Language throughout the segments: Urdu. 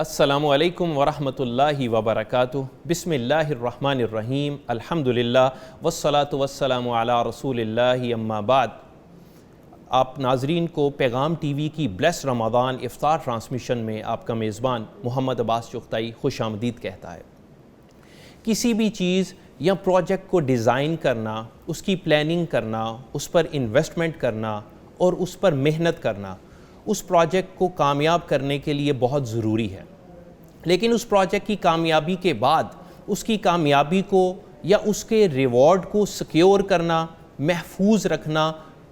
السلام علیکم ورحمۃ اللہ وبرکاتہ۔ بسم اللہ الرحمن الرحیم، الحمدللہ والصلاة والسلام علی رسول اللہ، اما بعد۔ آپ ناظرین کو پیغام ٹی وی کی بلیس رمضان افطار ٹرانسمیشن میں آپ کا میزبان محمد عباس چغتائی خوش آمدید کہتا ہے۔ کسی بھی چیز یا پروجیکٹ کو ڈیزائن کرنا، اس کی پلاننگ کرنا، اس پر انویسٹمنٹ کرنا اور اس پر محنت کرنا اس پروجیکٹ کو کامیاب کرنے کے لیے بہت ضروری ہے، لیکن اس پروجیکٹ کی کامیابی کے بعد اس کی کامیابی کو یا اس کے ریوارڈ کو سیکیور کرنا، محفوظ رکھنا،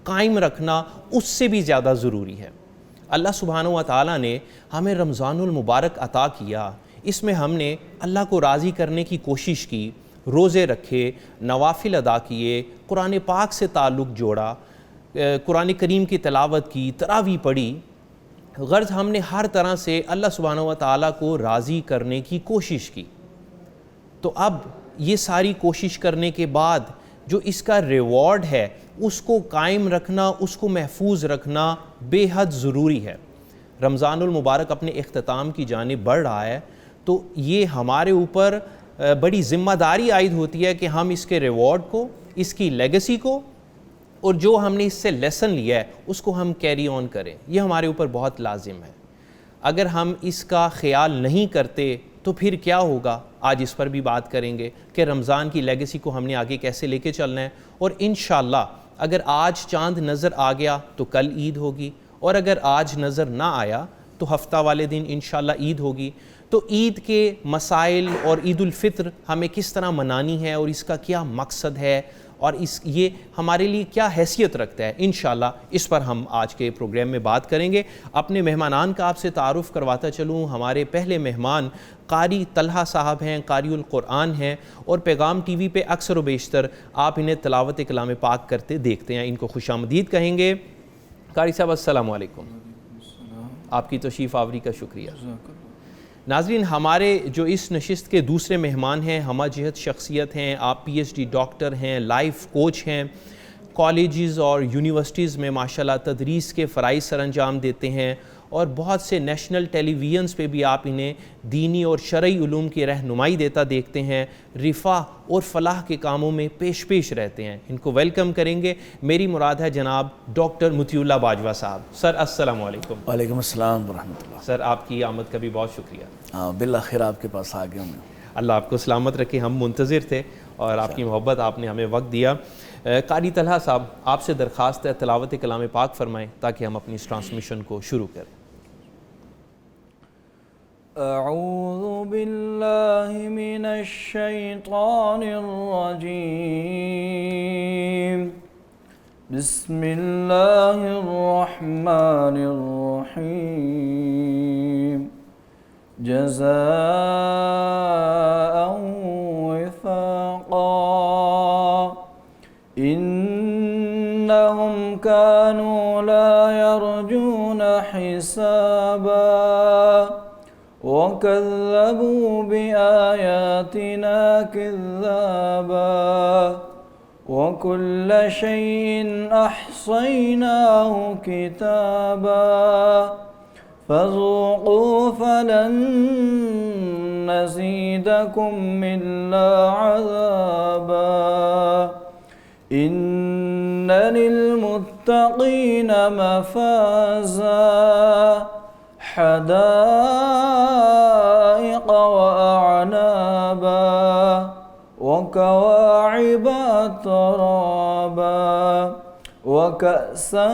قائم رکھنا اس سے بھی زیادہ ضروری ہے۔ اللہ سبحانہ و تعالیٰ نے ہمیں رمضان المبارک عطا کیا، اس میں ہم نے اللہ کو راضی کرنے کی کوشش کی، روزے رکھے، نوافل ادا کیے، قرآن پاک سے تعلق جوڑا، قرآن کریم کی تلاوت کی، تراویح پڑھی، غرض ہم نے ہر طرح سے اللہ سبحانہ و تعالیٰ کو راضی کرنے کی کوشش کی۔ تو اب یہ ساری کوشش کرنے کے بعد جو اس کا ریوارڈ ہے اس کو قائم رکھنا، اس کو محفوظ رکھنا بے حد ضروری ہے۔ رمضان المبارک اپنے اختتام کی جانب بڑھ رہا ہے، تو یہ ہمارے اوپر بڑی ذمہ داری عائد ہوتی ہے کہ ہم اس کے ریوارڈ کو، اس کی لیگسی کو اور جو ہم نے اس سے لیسن لیا ہے اس کو ہم کیری آن کریں۔ یہ ہمارے اوپر بہت لازم ہے۔ اگر ہم اس کا خیال نہیں کرتے تو پھر کیا ہوگا؟ آج اس پر بھی بات کریں گے کہ رمضان کی لیگسی کو ہم نے آگے کیسے لے کے چلنا ہے، اور انشاءاللہ اگر آج چاند نظر آ گیا تو کل عید ہوگی، اور اگر آج نظر نہ آیا تو ہفتہ والے دن انشاءاللہ عید ہوگی۔ تو عید کے مسائل اور عید الفطر ہمیں کس طرح منانی ہے اور اس کا کیا مقصد ہے اور یہ ہمارے لیے کیا حیثیت رکھتا ہے، انشاءاللہ اس پر ہم آج کے پروگرام میں بات کریں گے۔ اپنے مہمانان کا آپ سے تعارف کرواتا چلوں۔ ہمارے پہلے مہمان قاری طلحہ صاحب ہیں، قاری القرآن ہیں، اور پیغام ٹی وی پہ اکثر و بیشتر آپ انہیں تلاوت کلام پاک کرتے دیکھتے ہیں۔ ان کو خوش آمدید کہیں گے۔ قاری صاحب السلام علیکم، آپ کی تشریف آوری کا شکریہ۔ ناظرین، ہمارے جو اس نشست کے دوسرے مہمان ہیں، ہمہ جہت شخصیت ہیں، آپ پی ایچ ڈی ڈاکٹر ہیں، لائف کوچ ہیں، کالجز اور یونیورسٹیز میں ماشاءاللہ تدریس کے فرائض سر انجام دیتے ہیں، اور بہت سے نیشنل ٹیلی ویژنز پہ بھی آپ انہیں دینی اور شرعی علوم کی رہنمائی دیتا دیکھتے ہیں، رفاہ اور فلاح کے کاموں میں پیش رہتے ہیں۔ ان کو ویلکم کریں گے۔ میری مراد ہے جناب ڈاکٹر مطیع اللہ باجوہ صاحب۔ سر السلام علیکم۔ وعلیکم السلام ورحمۃ اللہ۔ سر آپ کی آمد کا بھی بہت شکریہ۔ بالآخر آپ کے پاس آ گیا میں۔ اللہ آپ کو سلامت رکھے، ہم منتظر تھے اور آپ کی محبت، آپ نے ہمیں وقت دیا۔ قاری طلحہ صاحب، آپ سے درخواست ہے تلاوت کلام پاک فرمائیں تاکہ ہم اپنی اس ٹرانسمیشن کو شروع کریں۔ اعوذ باللہ من الشیطان الرجیم، بسم اللہ الرحمن الرحیم، جزاء وفاقا انہم كانوا لا يرجون حسابا وكذبوا بآياتنا كذابا وكل شيء أحصيناه كتابا فذوقوا فلن نزيدكم إلا عذابا إن للمتقين مفازا حدائق وأعنابا وكواعب أترابا وكأسا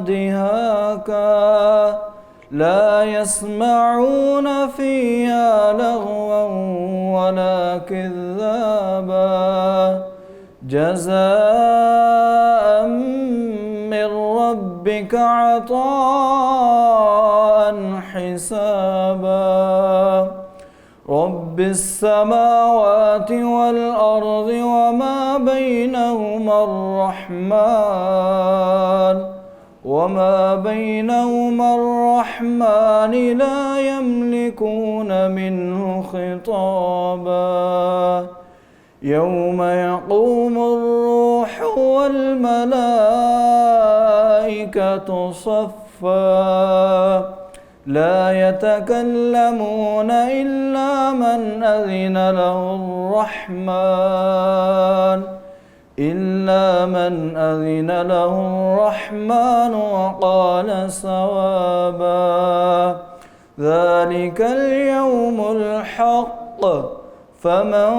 دهاقا لا يسمعون فيها لغوا ولا كذابا جزاء من ربك عطاء حسابا رب السماوات والأرض وما بينهما الرحمن لا يملكون منه خطابا يوم يقوم الروح والملائكة صفا لا يتكلمون إلا من أذن له الرحمن وقال صوابا ذلك اليوم الحق فمن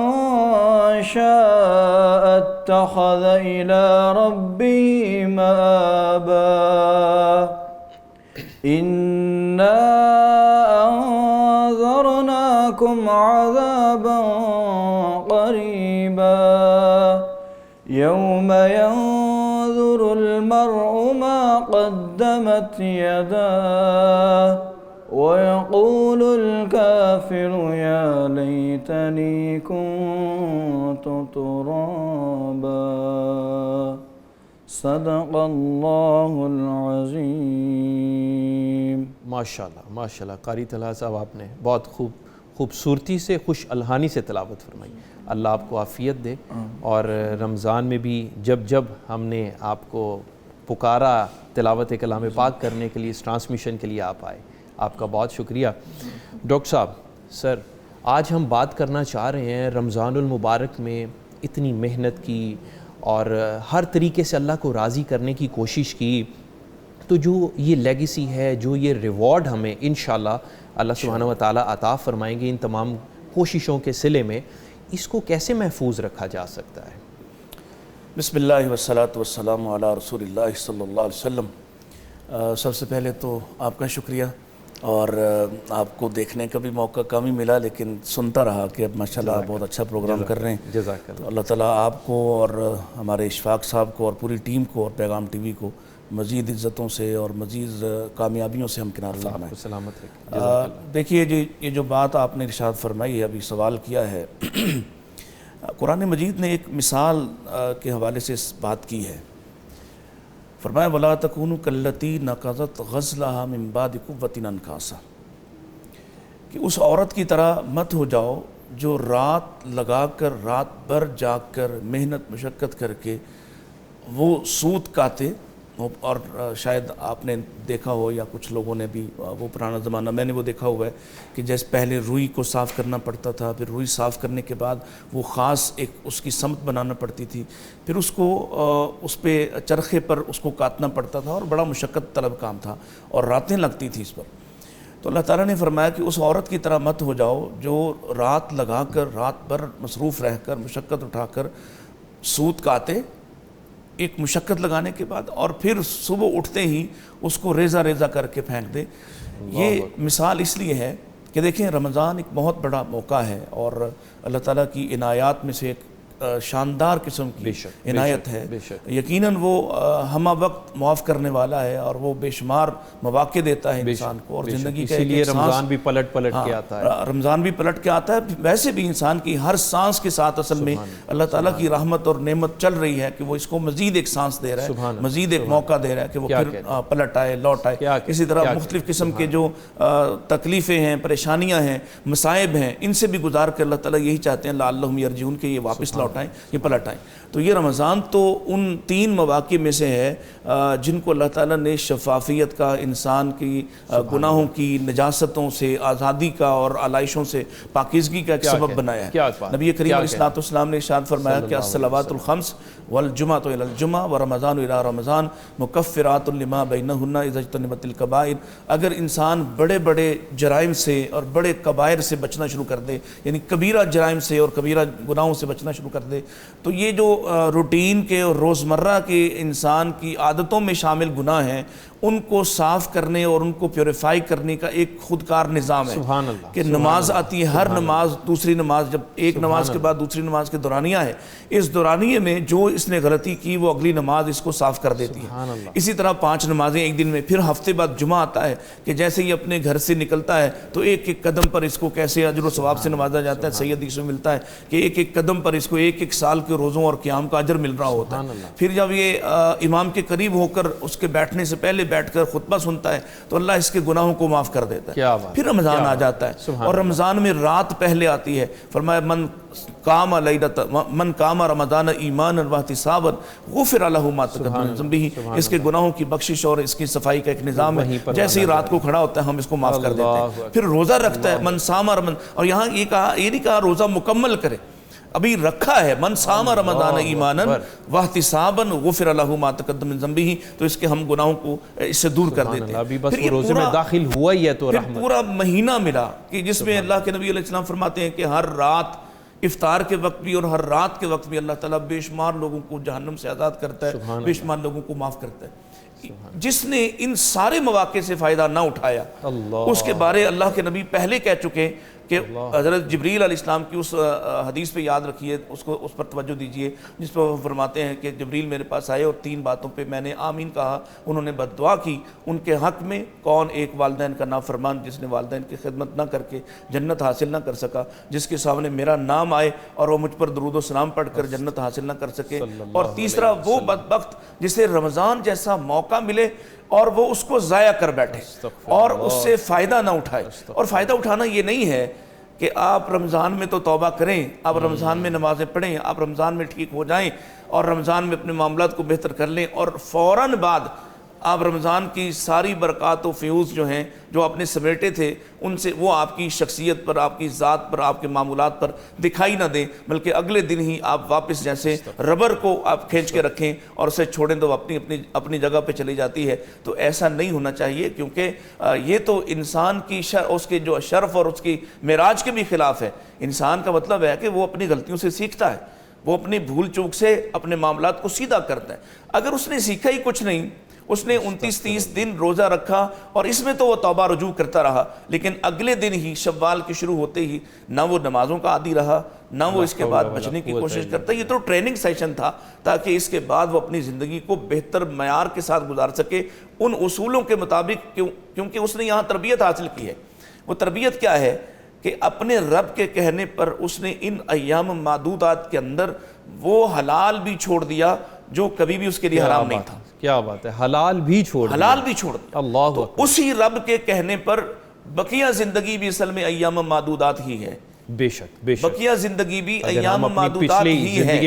شاء اتخذ إلى ربه مآبا إنا أنذرناكم عذابا قريبا يوم ينظر المرء ما قدمت يداه ويقول الكافر يا ليتني كنت ترابا صدق اللہ العظیم۔ ماشاءاللہ قاری طلحہ صاحب آپ نے بہت خوبصورتی سے خوش الحانی سے تلاوت فرمائی۔ اللہ آپ کو عافیت دے، اور رمضان میں بھی جب ہم نے آپ کو پکارا تلاوت کلام پاک کرنے کے لیے، اس ٹرانسمیشن کے لیے آپ آئے، آپ کا بہت شکریہ۔ ڈاکٹر صاحب، سر آج ہم بات کرنا چاہ رہے ہیں رمضان المبارک میں اتنی محنت کی اور ہر طریقے سے اللہ کو راضی کرنے کی کوشش کی، تو جو یہ لیگیسی ہے، جو یہ ریوارڈ ہمیں انشاءاللہ اللہ سبحانہ و تعالیٰ عطا فرمائیں گے ان تمام کوششوں کے صلے میں، اس کو کیسے محفوظ رکھا جا سکتا ہے؟ بسم اللہ والصلاة والسلام علی رسول اللہ صلی اللہ علیہ وسلم۔ سب سے پہلے تو آپ کا شکریہ، اور آپ کو دیکھنے کا بھی موقع کم ہی ملا، لیکن سنتا رہا کہ اب ماشاءاللہ آپ بہت اچھا پروگرام کر رہے ہیں۔ جزاک اللہ۔ تو اللہ تعالیٰ آپ کو اور ہمارے اشفاق صاحب کو اور پوری ٹیم کو اور پیغام ٹی وی کو مزید عزتوں سے اور مزید کامیابیوں سے ہم کنار فرمائیں۔ سلامت رکھیں۔ دیکھیے جی، یہ جو بات آپ نے ارشاد فرمائی ہے، ابھی سوال کیا ہے، قرآن مجید نے ایک مثال کے حوالے سے اس بات کی ہے۔ فرمایا وَلَا تَكُونُوا كَالَّتِي نَقَضَتْ غَزْلَهَا مِن بَعْدِ قُوَّةٍ أَنْكَاثًا، کہ اس عورت کی طرح مت ہو جاؤ جو رات لگا کر، رات بھر جاگ کر، محنت مشقت کر کے وہ سوت کاتے، اور شاید آپ نے دیکھا ہو یا کچھ لوگوں نے بھی، وہ پرانا زمانہ میں نے وہ دیکھا ہوا ہے کہ جیسے پہلے روئی کو صاف کرنا پڑتا تھا، پھر روئی صاف کرنے کے بعد وہ خاص ایک اس کی سمت بنانا پڑتی تھی، پھر اس کو اس پہ چرخے پر اس کو کاٹنا پڑتا تھا، اور بڑا مشقت طلب کام تھا اور راتیں لگتی تھی اس پر۔ تو اللہ تعالیٰ نے فرمایا کہ اس عورت کی طرح مت ہو جاؤ جو رات لگا کر، رات بھر مصروف رہ کر، مشقت اٹھا کر سوت کاتے ایک مشقت لگانے کے بعد، اور پھر صبح اٹھتے ہی اس کو ریزہ ریزہ کر کے پھینک دے۔ یہ مثال اس لیے ہے کہ دیکھیں رمضان ایک بہت بڑا موقع ہے، اور اللہ تعالیٰ کی عنایات میں سے ایک شاندار قسم کی عنایت ہے۔ یقیناً وہ ہمہ وقت معاف کرنے والا ہے، اور وہ بے شمار مواقع دیتا ہے انسان کو، اور زندگی کا اسی لیے رمضان بھی پلٹ کے آتا ہے۔ رمضان بھی پلٹ کے آتا ہے، ویسے بھی انسان کی ہر سانس کے ساتھ اصل میں اللہ تعالیٰ کی رحمت اور نعمت چل رہی ہے کہ وہ اس کو مزید ایک سانس دے رہا ہے، مزید ایک موقع دے رہا ہے کہ وہ پھر پلٹ آئے، لوٹ آئے۔ اسی طرح مختلف قسم کے جو تکلیفیں ہیں، پریشانیاں ہیں، مصائب ہیں، ان سے بھی گزار کر اللہ تعالیٰ یہی چاہتے ہیں لعلہم یرجعون کہ یہ واپس لوٹ آئیں، یہ پلٹ آئیں۔ تو یہ رمضان تو ان 3 مواقع میں سے ہے جن کو اللہ تعالیٰ نے شفافیت کا، انسان کی گناہوں کی نجاستوں سے آزادی کا اور علائشوں سے پاکیزگی کا ایک سبب بنایا ہے۔ نبی کریم علیہ السلام نے ارشاد فرمایا کہ الصلوات الخمس والجمعۃ الی الجمعہ ورمضان الی رمضان مکفرات لما بینہن اذا اجتنبت الکبائر۔ اگر انسان بڑے بڑے جرائم سے اور بڑے کبائر سے بچنا شروع کر دے، یعنی کبیرہ جرائم سے اور کبیرہ گناہوں سے بچنا شروع کر دے، تو یہ جو روٹین کے اور روزمرہ کے انسان کی عادتوں میں شامل گناہ ہیں، ان کو صاف کرنے اور ان کو پیوریفائی کرنے کا ایک خودکار نظام ہے۔ سبحان اللہ۔ کہ نماز آتی ہے، ہر نماز، دوسری نماز، جب ایک نماز کے بعد دوسری نماز کے دورانیہ ہے، اس دورانیے میں جو اس نے غلطی کی وہ اگلی نماز اس کو صاف کر دیتی ہے۔ اسی طرح 5 نمازیں ایک دن میں، پھر ہفتے بعد جمعہ آتا ہے کہ جیسے ہی اپنے گھر سے نکلتا ہے تو ایک ایک قدم پر اس کو کیسے اجر و ثواب سے نوازا جاتا ہے۔ سید حدیث میں ملتا ہے کہ ایک ایک قدم پر اس کو ایک ایک سال کے روزوں اور قیام کا اجر مل رہا ہوتا ہے۔ پھر جب یہ امام کے قریب ہو کر اس کے بیٹھنے سے پہلے بیٹھ کر خطبہ سنتا ہے تو اللہ اس کے گناہوں کو معاف کر دیتا ہے. پھر رمضان آ جاتا ہے اور رمضان میں رات پہلے آتی ہے. فرمایا من قام رمضان ایمانا واحتسابا غفر له ما تقدم من ذنبه. اس کے گناہوں کی بخشش اور اس کی صفائی کا ایک نظام ہے. جیسے ہی رات کو کھڑا ہوتا ہے ہم اس کو معاف کر دیتے ہیں. پھر روزہ رکھتا ہے من صام رمضان, اور یہاں یہ نہیں کہا روزہ مکمل کرے, ابھی رکھا ہے من صام رمضان ایمانا واحتسابا غفر له ما تقدم من ذنبه, تو اس کے ہم گناہوں کو اس سے دور کر دیتے ہیں. ابھی بس وہ روزے میں داخل ہوا ہی ہے تو رحمت. پھر پورا مہینہ ملا کہ جس میں اللہ کے نبی علیہ السلام فرماتے ہیں کہ ہر رات افطار کے وقت بھی اور ہر رات کے وقت بھی اللہ تعالیٰ بے شمار لوگوں کو جہنم سے آزاد کرتا ہے, بے شمار لوگوں کو معاف کرتا ہے. جس نے ان سارے مواقع سے فائدہ نہ اٹھایا اس کے بارے اللہ کے نبی پہلے کہہ چکے کہ حضرت جبریل علیہ السلام کی اس حدیث پہ یاد رکھیے, اس پر توجہ دیجئے, جس پر وہ فرماتے ہیں کہ جبریل میرے پاس آئے اور 3 باتوں پہ میں نے آمین کہا, انہوں نے بد دعا کی. ان کے حق میں کون ایک والدین کا نافرمان جس نے والدین کی خدمت نہ کر کے جنت حاصل نہ کر سکا, جس کے سامنے میرا نام آئے اور وہ مجھ پر درود و سلام پڑھ کر جنت حاصل نہ کر سکے, اور تیسرا وہ بدبخت جسے رمضان جیسا موقع ملے اور وہ اس کو ضائع کر بیٹھے اور اس سے فائدہ نہ اٹھائے. اور فائدہ اٹھانا یہ نہیں ہے کہ آپ رمضان میں تو توبہ کریں, آپ رمضان میں نمازیں پڑھیں, آپ رمضان میں ٹھیک ہو جائیں اور رمضان میں اپنے معاملات کو بہتر کر لیں, اور فوراً بعد آپ رمضان کی ساری برکات و فیوز جو ہیں جو آپ نے سمیٹے تھے ان سے وہ آپ کی شخصیت پر, آپ کی ذات پر, آپ کے معمولات پر دکھائی نہ دیں, بلکہ اگلے دن ہی آپ واپس جیسے ربر کو آپ کھینچ کے رکھیں اور اسے چھوڑیں تو اپنی جگہ پہ چلی جاتی ہے. تو ایسا نہیں ہونا چاہیے, کیونکہ یہ تو انسان کی اس کے جو شرف اور اس کی معراج کے بھی خلاف ہے. انسان کا مطلب ہے کہ وہ اپنی غلطیوں سے سیکھتا ہے, وہ اپنی بھول چوک سے اپنے معاملات کو سیدھا کرتا ہے. اگر اس نے سیکھا ہی کچھ نہیں, اس نے 29-30 دن روزہ رکھا اور اس میں تو وہ توبہ رجوع کرتا رہا, لیکن اگلے دن ہی شوال کے شروع ہوتے ہی نہ وہ نمازوں کا عادی رہا, نہ وہ اس کے بعد بچنے کی کوشش کرتا. یہ تو ٹریننگ سیشن تھا تاکہ اس کے بعد وہ اپنی زندگی کو بہتر معیار کے ساتھ گزار سکے ان اصولوں کے مطابق, کیونکہ اس نے یہاں تربیت حاصل کی ہے. وہ تربیت کیا ہے کہ اپنے رب کے کہنے پر اس نے ان ایام معدودات کے اندر وہ حلال بھی چھوڑ دیا جو کبھی بھی اس کے لیے حرام نہیں تھا. کیا بات ہے, حلال بھی چھوڑ دیا. اللہ تو اسی رب کے کہنے پر بقیہ زندگی بھی اصل میں ایام معدودات ہی ہے. بے شک بقیہ زندگی بھی ایام معدودات ہی ہے.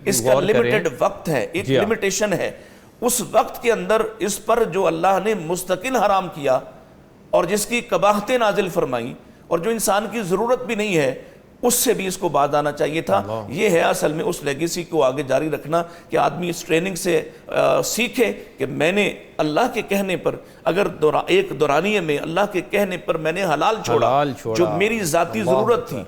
اس کا لمیٹڈ وقت ہے, ایک لمیٹیشن ہے. اس وقت کے اندر اس پر جو اللہ نے مستقل حرام کیا اور جس کی قباحتیں نازل فرمائیں اور جو انسان کی ضرورت بھی نہیں ہے, اس سے بھی اس کو باز آنا چاہیے تھا. یہ ہے اصل میں اس لیگیسی کو آگے جاری رکھنا کہ آدمی اس ٹریننگ سے سیکھے کہ میں نے اللہ کے کہنے پر, اگر ایک دورانیے میں اللہ کے کہنے پر میں نے حلال چھوڑا جو میری ذاتی ضرورت تھی.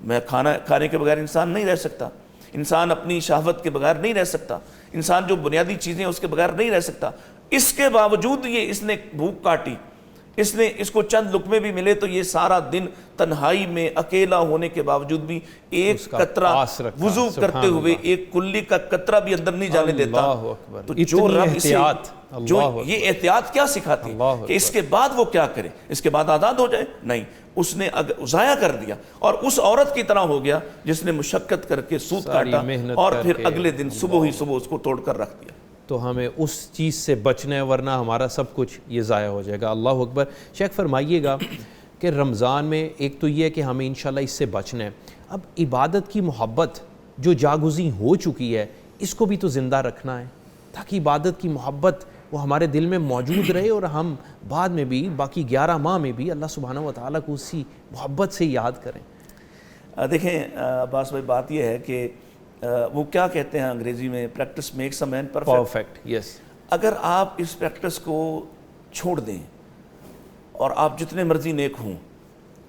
میں کھانے کے بغیر انسان نہیں رہ سکتا, انسان اپنی شہوت کے بغیر نہیں رہ سکتا, انسان جو بنیادی چیزیں اس کے بغیر نہیں رہ سکتا. اس کے باوجود یہ اس نے بھوک کاٹی, اس کو چند لقمے بھی ملے تو یہ سارا دن تنہائی میں اکیلا ہونے کے باوجود بھی ایک قطرہ وضو کرتے ہوئے ایک کلی کا قطرہ بھی اندر نہیں جانے دیتا. تو جو رب اسے جو یہ احتیاط کیا سکھاتی کہ اس کے بعد وہ کیا کرے, اس کے بعد آزاد ہو جائے, نہیں, اس نے ضائع کر دیا اور اس عورت کی طرح ہو گیا جس نے مشقت کر کے سود کاٹا اور پھر اگلے دن صبح ہی صبح اس کو توڑ کر رکھ دیا. تو ہمیں اس چیز سے بچنا ہے, ورنہ ہمارا سب کچھ یہ ضائع ہو جائے گا. اللہ اکبر. شیخ فرمائیے گا کہ رمضان میں ایک تو یہ ہے کہ ہمیں انشاءاللہ اس سے بچنا ہے, اب عبادت کی محبت جو جاگزیں ہو چکی ہے اس کو بھی تو زندہ رکھنا ہے تاکہ عبادت کی محبت وہ ہمارے دل میں موجود رہے اور ہم بعد میں بھی باقی 11 ماہ میں بھی اللہ سبحانہ و تعالیٰ کو اسی محبت سے یاد کریں. دیکھیں عباس بھائی, بات یہ ہے کہ وہ کیا کہتے ہیں انگریزی میں, practice makes a man perfect. Yes. اگر آپ اس پریکٹس کو چھوڑ دیں اور آپ جتنے مرضی نیک ہوں,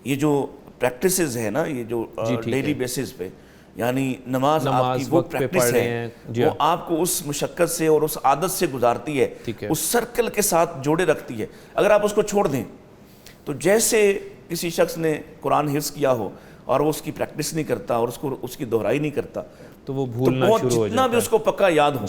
یہ جو پریکٹسز ہیں نا, یہ جو ڈیلی بیسز پہ, یعنی نماز آپ کی وہ پریکٹس ہے وہ آپ کو اس مشقت سے اور اس عادت سے گزارتی ہے, اس سرکل کے ساتھ جوڑے رکھتی ہے. اگر آپ اس کو چھوڑ دیں تو جیسے کسی شخص نے قرآن حفظ کیا ہو اور وہ اس کی پریکٹس نہیں کرتا اور اس کی دہرائی نہیں کرتا تو وہ بھولنا شروع ہو جاتا ہے. جتنا بھی اس کو پکا یاد ہو,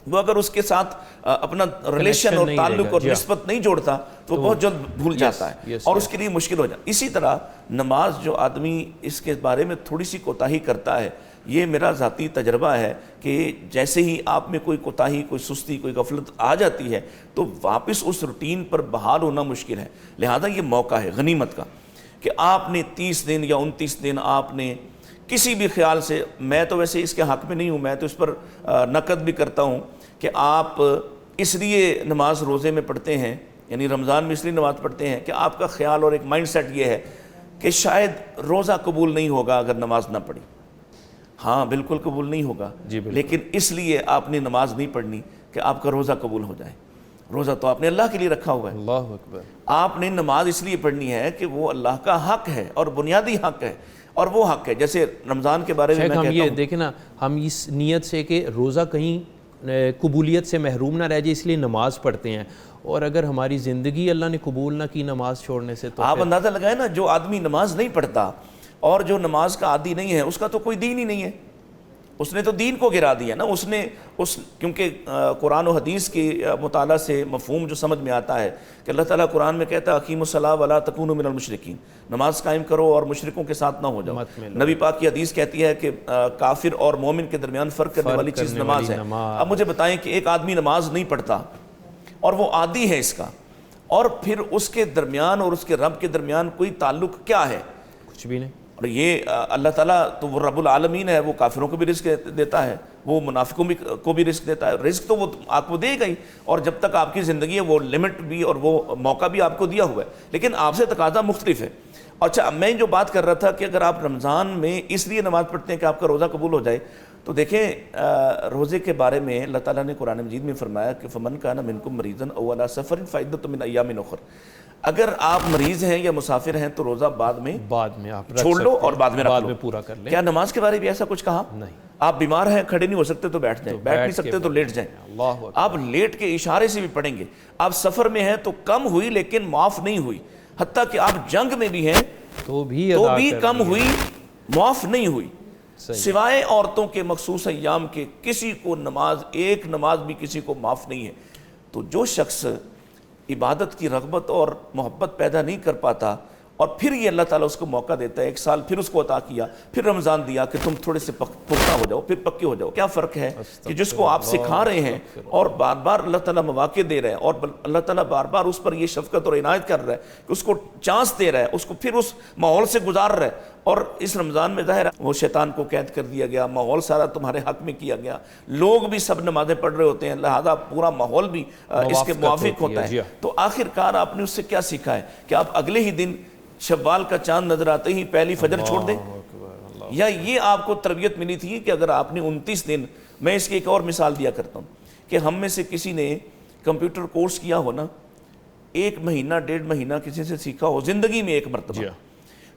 وہ اگر اس کے ساتھ اپنا ریلیشن اور تعلق اور نسبت نہیں جوڑتا تو وہ بہت جلد بھول جاتا ہے اور اس کے لیے مشکل ہو جاتا ہے. اسی طرح نماز جو آدمی اس کے بارے میں تھوڑی سی کوتاہی کرتا ہے یہ میرا ذاتی تجربہ ہے کہ جیسے ہی آپ میں کوئی کوتاہی، کوئی سستی، کوئی غفلت آ جاتی ہے تو واپس اس روٹین پر بحال ہونا مشکل ہے. لہذا یہ موقع ہے غنیمت کا کہ آپ نے 30 دن یا 29 دن آپ نے کسی بھی خیال سے، میں تو ویسے اس کے حق میں نہیں ہوں، میں تو اس پر نقد بھی کرتا ہوں کہ آپ اس لیے نماز روزے میں پڑھتے ہیں، یعنی رمضان میں اس لیے نماز پڑھتے ہیں کہ آپ کا خیال اور ایک مائنڈ سیٹ یہ ہے کہ شاید روزہ قبول نہیں ہوگا اگر نماز نہ پڑھی. ہاں بالکل قبول نہیں ہوگا، لیکن اس لیے آپ نے نماز نہیں پڑھنی کہ آپ کا روزہ قبول ہو جائے. روزہ تو آپ نے اللہ کے لیے رکھا ہوا ہے. اللہ اکبر. آپ نے نماز اس لیے پڑھنی ہے کہ وہ اللہ کا حق ہے اور بنیادی حق ہے، اور وہ حق ہے. جیسے رمضان کے بارے میں شیخ ہم کہتا یہ ہوں، دیکھیں نا، ہم اس نیت سے کہ روزہ کہیں قبولیت سے محروم نہ رہ جائے اس لیے نماز پڑھتے ہیں، اور اگر ہماری زندگی اللہ نے قبول نہ کی نماز چھوڑنے سے تو آپ اندازہ لگائیں نا، جو آدمی نماز نہیں پڑھتا اور جو نماز کا عادی نہیں ہے اس کا تو کوئی دین ہی نہیں ہے. اس نے تو دین کو گرا دیا نا. اس نے کیونکہ قرآن و حدیث کے مطالعہ سے مفہوم جو سمجھ میں آتا ہے کہ اللہ تعالیٰ قرآن میں کہتا ہے اقیموا الصلاۃ ولا تکونوا من المشرکین، نماز قائم کرو اور مشرکوں کے ساتھ نہ ہو جاؤ. نبی پاک کی حدیث کہتی ہے کہ کافر اور مومن کے درمیان فرق کرنے والی چیز نماز ہے. اب مجھے بتائیں کہ ایک آدمی نماز نہیں پڑھتا اور وہ عادی ہے اس کا، اور پھر اس کے درمیان اور اس کے رب کے درمیان کوئی تعلق کیا ہے؟ کچھ بھی نہیں. اور یہ اللہ تعالیٰ تو وہ رب العالمین ہے، وہ کافروں کو بھی رزق دیتا ہے، وہ منافقوں کو بھی رزق دیتا ہے. رزق تو وہ آپ کو دے گا ہی، اور جب تک آپ کی زندگی ہے وہ لمٹ بھی اور وہ موقع بھی آپ کو دیا ہوا ہے، لیکن آپ سے تقاضا مختلف ہے. اچھا، میں جو بات کر رہا تھا کہ اگر آپ رمضان میں اس لیے نماز پڑھتے ہیں کہ آپ کا روزہ قبول ہو جائے، تو دیکھیں روزے کے بارے میں اللہ تعالیٰ نے قرآن مجید میں فرمایا کہ فمن کان منکم مریضا او علی سفر فعدۃ من ایام اخر. اگر آپ مریض ہیں یا مسافر ہیں تو روزہ بعد میں آپ چھوڑ لو اور بعد میں رکھ لو. پورا کر لیں. کیا نماز کے بارے میں ایسا کچھ کہا؟ نہیں. آپ بیمار ہیں، کھڑے نہیں ہو سکتے تو بیٹھ جائیں، بیٹھ نہیں سکتے تو لیٹ جائیں. آپ لیٹ کے اشارے سے بھی پڑھیں گے. آپ سفر میں ہیں تو کم ہوئی لیکن معاف نہیں ہوئی، حتیٰ کہ آپ جنگ میں بھی ہیں تو بھی کم ہوئی، معاف نہیں ہوئی. سوائے عورتوں کے مخصوص ایام کے کسی کو نماز، ایک نماز بھی کسی کو معاف نہیں ہے. تو جو شخص عبادت کی رغبت اور محبت پیدا نہیں کر پاتا، اور پھر یہ اللہ تعالیٰ اس کو موقع دیتا ہے، 1 سال پھر اس کو عطا کیا، پھر رمضان دیا کہ تم تھوڑے سے پختہ ہو جاؤ، پھر پکے ہو جاؤ. کیا فرق ہے کہ جس کو آپ سکھا رہے ہیں اور بار بار اللہ تعالیٰ مواقع دے رہے ہیں، اور اللہ تعالیٰ بار بار اس پر یہ شفقت اور عنایت کر رہا ہے کہ اس کو چانس دے رہا ہے، اس کو پھر اس ماحول سے گزار رہا ہے. اور اس رمضان میں ظاہر ہے وہ شیطان کو قید کر دیا گیا، ماحول سارا تمہارے حق میں کیا گیا، لوگ بھی سب نمازیں پڑھ رہے ہوتے ہیں، لہذا پورا ماحول بھی اس کے موافق ہوتا ہے. تو آخر کار آپ نے اس سے کیا سیکھا ہے کہ آپ اگلے ہی دن شوال کا چاند نظر آتے ہی پہلی فجر چھوڑ دیں؟ یا یہ آپ کو تربیت ملی تھی کہ اگر آپ نے 29 دن، میں اس کی ایک اور مثال دیا کرتا ہوں کہ ہم میں سے کسی نے کمپیوٹر کورس کیا ہو نا، 1 مہینہ 1.5 مہینہ کسی سے سیکھا ہو زندگی میں ایک مرتبہ،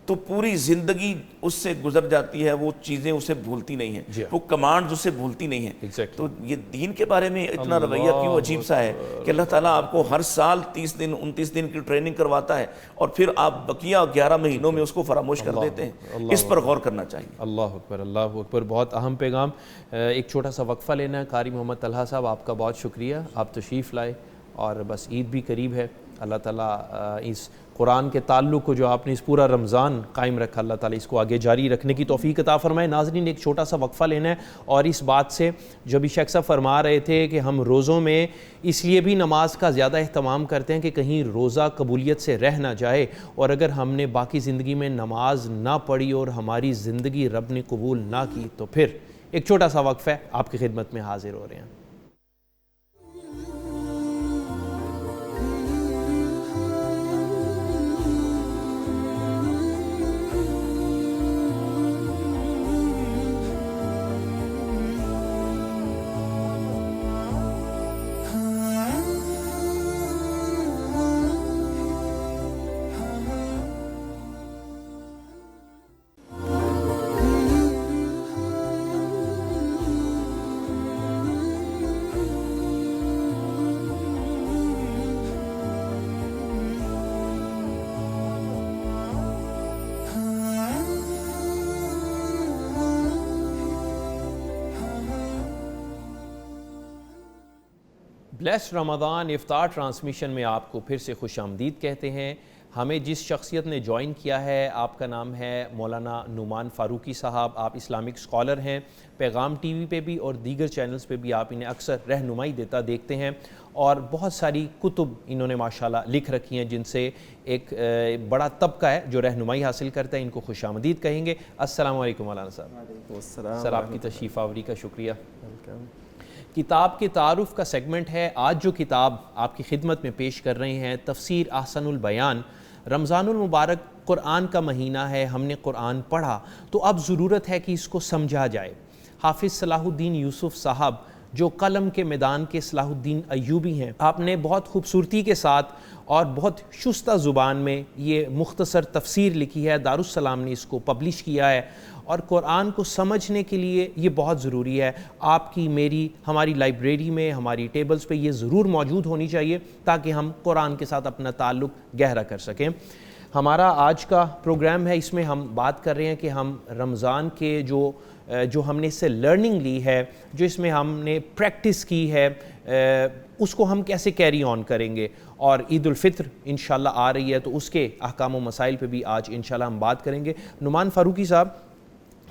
تو پوری زندگی اس سے گزر جاتی ہے، وہ چیزیں اسے بھولتی نہیں ہیں، وہ کمانڈز اسے بھولتی نہیں ہیں. تو یہ دین کے بارے میں اتنا رویہ کیوں عجیب سا ہے کہ اللہ تعالیٰ آپ کو ہر سال 30 دن 29 دن کی ٹریننگ کرواتا ہے اور پھر آپ بقیہ 11 مہینوں میں اس کو فراموش کر دیتے ہیں. اس پر غور کرنا چاہیے. اللہ اکبر، اللہ اکبر. بہت اہم پیغام. ایک چھوٹا سا وقفہ لینا ہے. قاری محمد طلحہ صاحب، آپ کا بہت شکریہ، آپ تشریف لائے، اور بس عید بھی قریب ہے. اللہ تعالیٰ اس قرآن کے تعلق کو جو آپ نے اس پورا رمضان قائم رکھا، اللہ تعالیٰ اس کو آگے جاری رکھنے کی توفیق عطا فرمائے. ناظرین، ایک چھوٹا سا وقفہ لینا ہے، اور اس بات سے جو بھی شیخ صاحب فرما رہے تھے کہ ہم روزوں میں اس لیے بھی نماز کا زیادہ اہتمام کرتے ہیں کہ کہیں روزہ قبولیت سے رہ نہ جائے، اور اگر ہم نے باقی زندگی میں نماز نہ پڑھی اور ہماری زندگی رب نے قبول نہ کی تو پھر ایک چھوٹا سا وقفہ ہے، آپ کی خدمت میں حاضر ہو رہے ہیں. بلیسڈ رمضان افطار ٹرانسمیشن میں آپ کو پھر سے خوش آمدید کہتے ہیں. ہمیں جس شخصیت نے جوائن کیا ہے، آپ کا نام ہے مولانا نعمان فاروقی صاحب، آپ اسلامک اسکالر ہیں، پیغام ٹی وی پہ بھی اور دیگر چینلز پہ بھی آپ انہیں اکثر رہنمائی دیکھتے ہیں، اور بہت ساری کتب انہوں نے ماشاءاللہ لکھ رکھی ہیں جن سے ایک بڑا طبقہ ہے جو رہنمائی حاصل کرتا ہے، ان کو خوش آمدید کہیں گے۔ السلام علیکم مولانا صاحب۔ وعلیکم السلام سر آپ کی تشریف آوری کا شکریہ۔ کتاب کے تعارف کا سیگمنٹ ہے۔ آج جو کتاب آپ کی خدمت میں پیش کر رہے ہیں، تفسیر احسن البیان۔ رمضان المبارک قرآن کا مہینہ ہے، ہم نے قرآن پڑھا تو اب ضرورت ہے کہ اس کو سمجھا جائے۔ حافظ صلاح الدین یوسف صاحب جو قلم کے میدان کے صلاح الدین ایوبی ہیں، آپ نے بہت خوبصورتی کے ساتھ اور بہت شستہ زبان میں یہ مختصر تفسیر لکھی ہے، دارالسلام نے اس کو پبلش کیا ہے، اور قرآن کو سمجھنے کے لیے یہ بہت ضروری ہے۔ آپ کی میری ہماری لائبریری میں، ہماری ٹیبلز پہ یہ ضرور موجود ہونی چاہیے تاکہ ہم قرآن کے ساتھ اپنا تعلق گہرا کر سکیں۔ ہمارا آج کا پروگرام ہے، اس میں ہم بات کر رہے ہیں کہ ہم رمضان کے جو ہم نے اس سے لرننگ لی ہے، جو اس میں ہم نے پریکٹس کی ہے، اس کو ہم کیسے کیری آن کریں گے، اور عید الفطر انشاءاللہ آ رہی ہے تو اس کے احکام و مسائل پہ بھی آج انشاءاللہ ہم بات کریں گے۔ نعمان فاروقی صاحب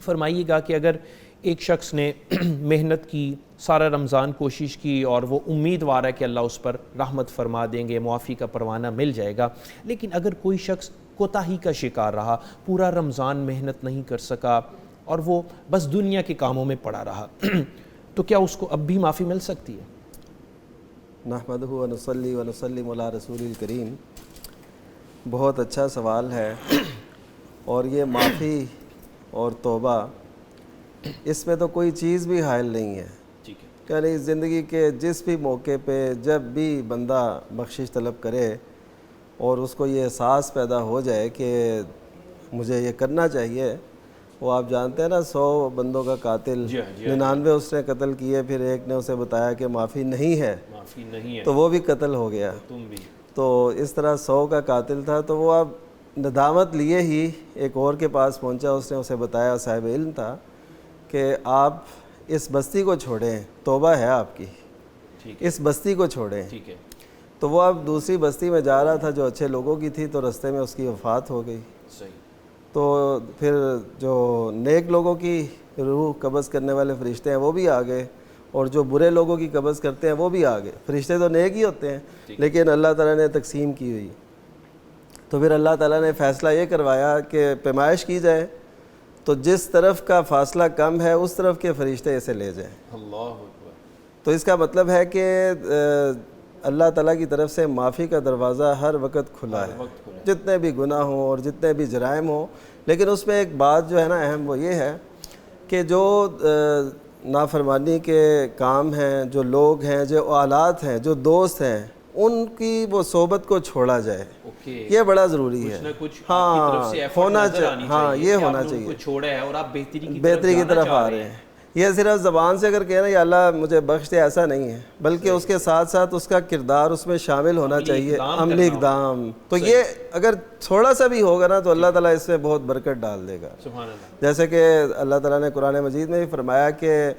فرمائیے گا کہ اگر ایک شخص نے محنت کی، سارا رمضان کوشش کی، اور وہ امیدوار ہے کہ اللہ اس پر رحمت فرما دیں گے، معافی کا پروانہ مل جائے گا، لیکن اگر کوئی شخص کوتاہی کا شکار رہا، پورا رمضان محنت نہیں کر سکا اور وہ بس دنیا کے کاموں میں پڑا رہا تو کیا اس کو اب بھی معافی مل سکتی ہے؟ نحمدہ و نصلی و نسلم علی رسول الکریم۔ بہت اچھا سوال ہے، اور یہ معافی اور توبہ، اس میں تو کوئی چیز بھی حائل نہیں ہے۔ یعنی زندگی کے جس بھی موقع پہ جب بھی بندہ بخشش طلب کرے اور اس کو یہ احساس پیدا ہو جائے کہ مجھے یہ کرنا چاہیے، وہ آپ جانتے ہیں نا 100 بندوں کا قاتل، 99 اس نے قتل کیے، پھر ایک نے اسے بتایا کہ معافی نہیں ہے تو وہ بھی قتل ہو گیا۔ تو اس طرح 100 کا قاتل تھا، تو وہ اب ندامت لیے ہی ایک اور کے پاس پہنچا، اس نے اسے بتایا، صاحب علم تھا، کہ آپ اس بستی کو چھوڑیں، توبہ ہے آپ کی، اس بستی کو چھوڑیں۔ تو وہ اب دوسری بستی میں جا رہا تھا جو اچھے لوگوں کی تھی، تو رستے میں اس کی وفات ہو گئی۔ تو پھر جو نیک لوگوں کی روح قبض کرنے والے فرشتے ہیں وہ بھی آ گئے، اور جو برے لوگوں کی قبض کرتے ہیں وہ بھی آ گئے۔ فرشتے تو نیک ہی ہوتے ہیں، لیکن اللہ تعالیٰ نے تقسیم کی ہوئی۔ تو پھر اللہ تعالیٰ نے فیصلہ یہ کروایا کہ پیمائش کی جائے، تو جس طرف کا فاصلہ کم ہے اس طرف کے فرشتے اسے لے جائیں۔ تو اس کا مطلب ہے کہ اللہ تعالیٰ کی طرف سے معافی کا دروازہ ہر وقت کھلا ہے، جتنے بھی گناہ ہوں اور جتنے بھی جرائم ہوں۔ لیکن اس میں ایک بات جو ہے نا اہم، وہ یہ ہے کہ جو نافرمانی کے کام ہیں، جو لوگ ہیں، جو آلات ہیں، جو دوست ہیں، ان کی وہ صحبت کو چھوڑا جائے، یہ بڑا ضروری ہے۔ ہاں ہونا چاہیے، ہاں یہ ہونا چاہیے، چھوڑا ہے اور آپ بہتری کی طرف آ رہے ہیں۔ یہ صرف زبان سے اگر کہنا یا اللہ مجھے بخش دے، ایسا نہیں ہے، بلکہ اس کے ساتھ ساتھ اس کا کردار اس میں شامل ہونا چاہیے، عملی اقدام۔ تو یہ اگر تھوڑا سا بھی ہوگا نا تو اللہ تعالیٰ اس میں بہت برکت ڈال دے گا۔ جیسے کہ اللہ تعالیٰ نے قرآن مجید میں بھی فرمایا کہ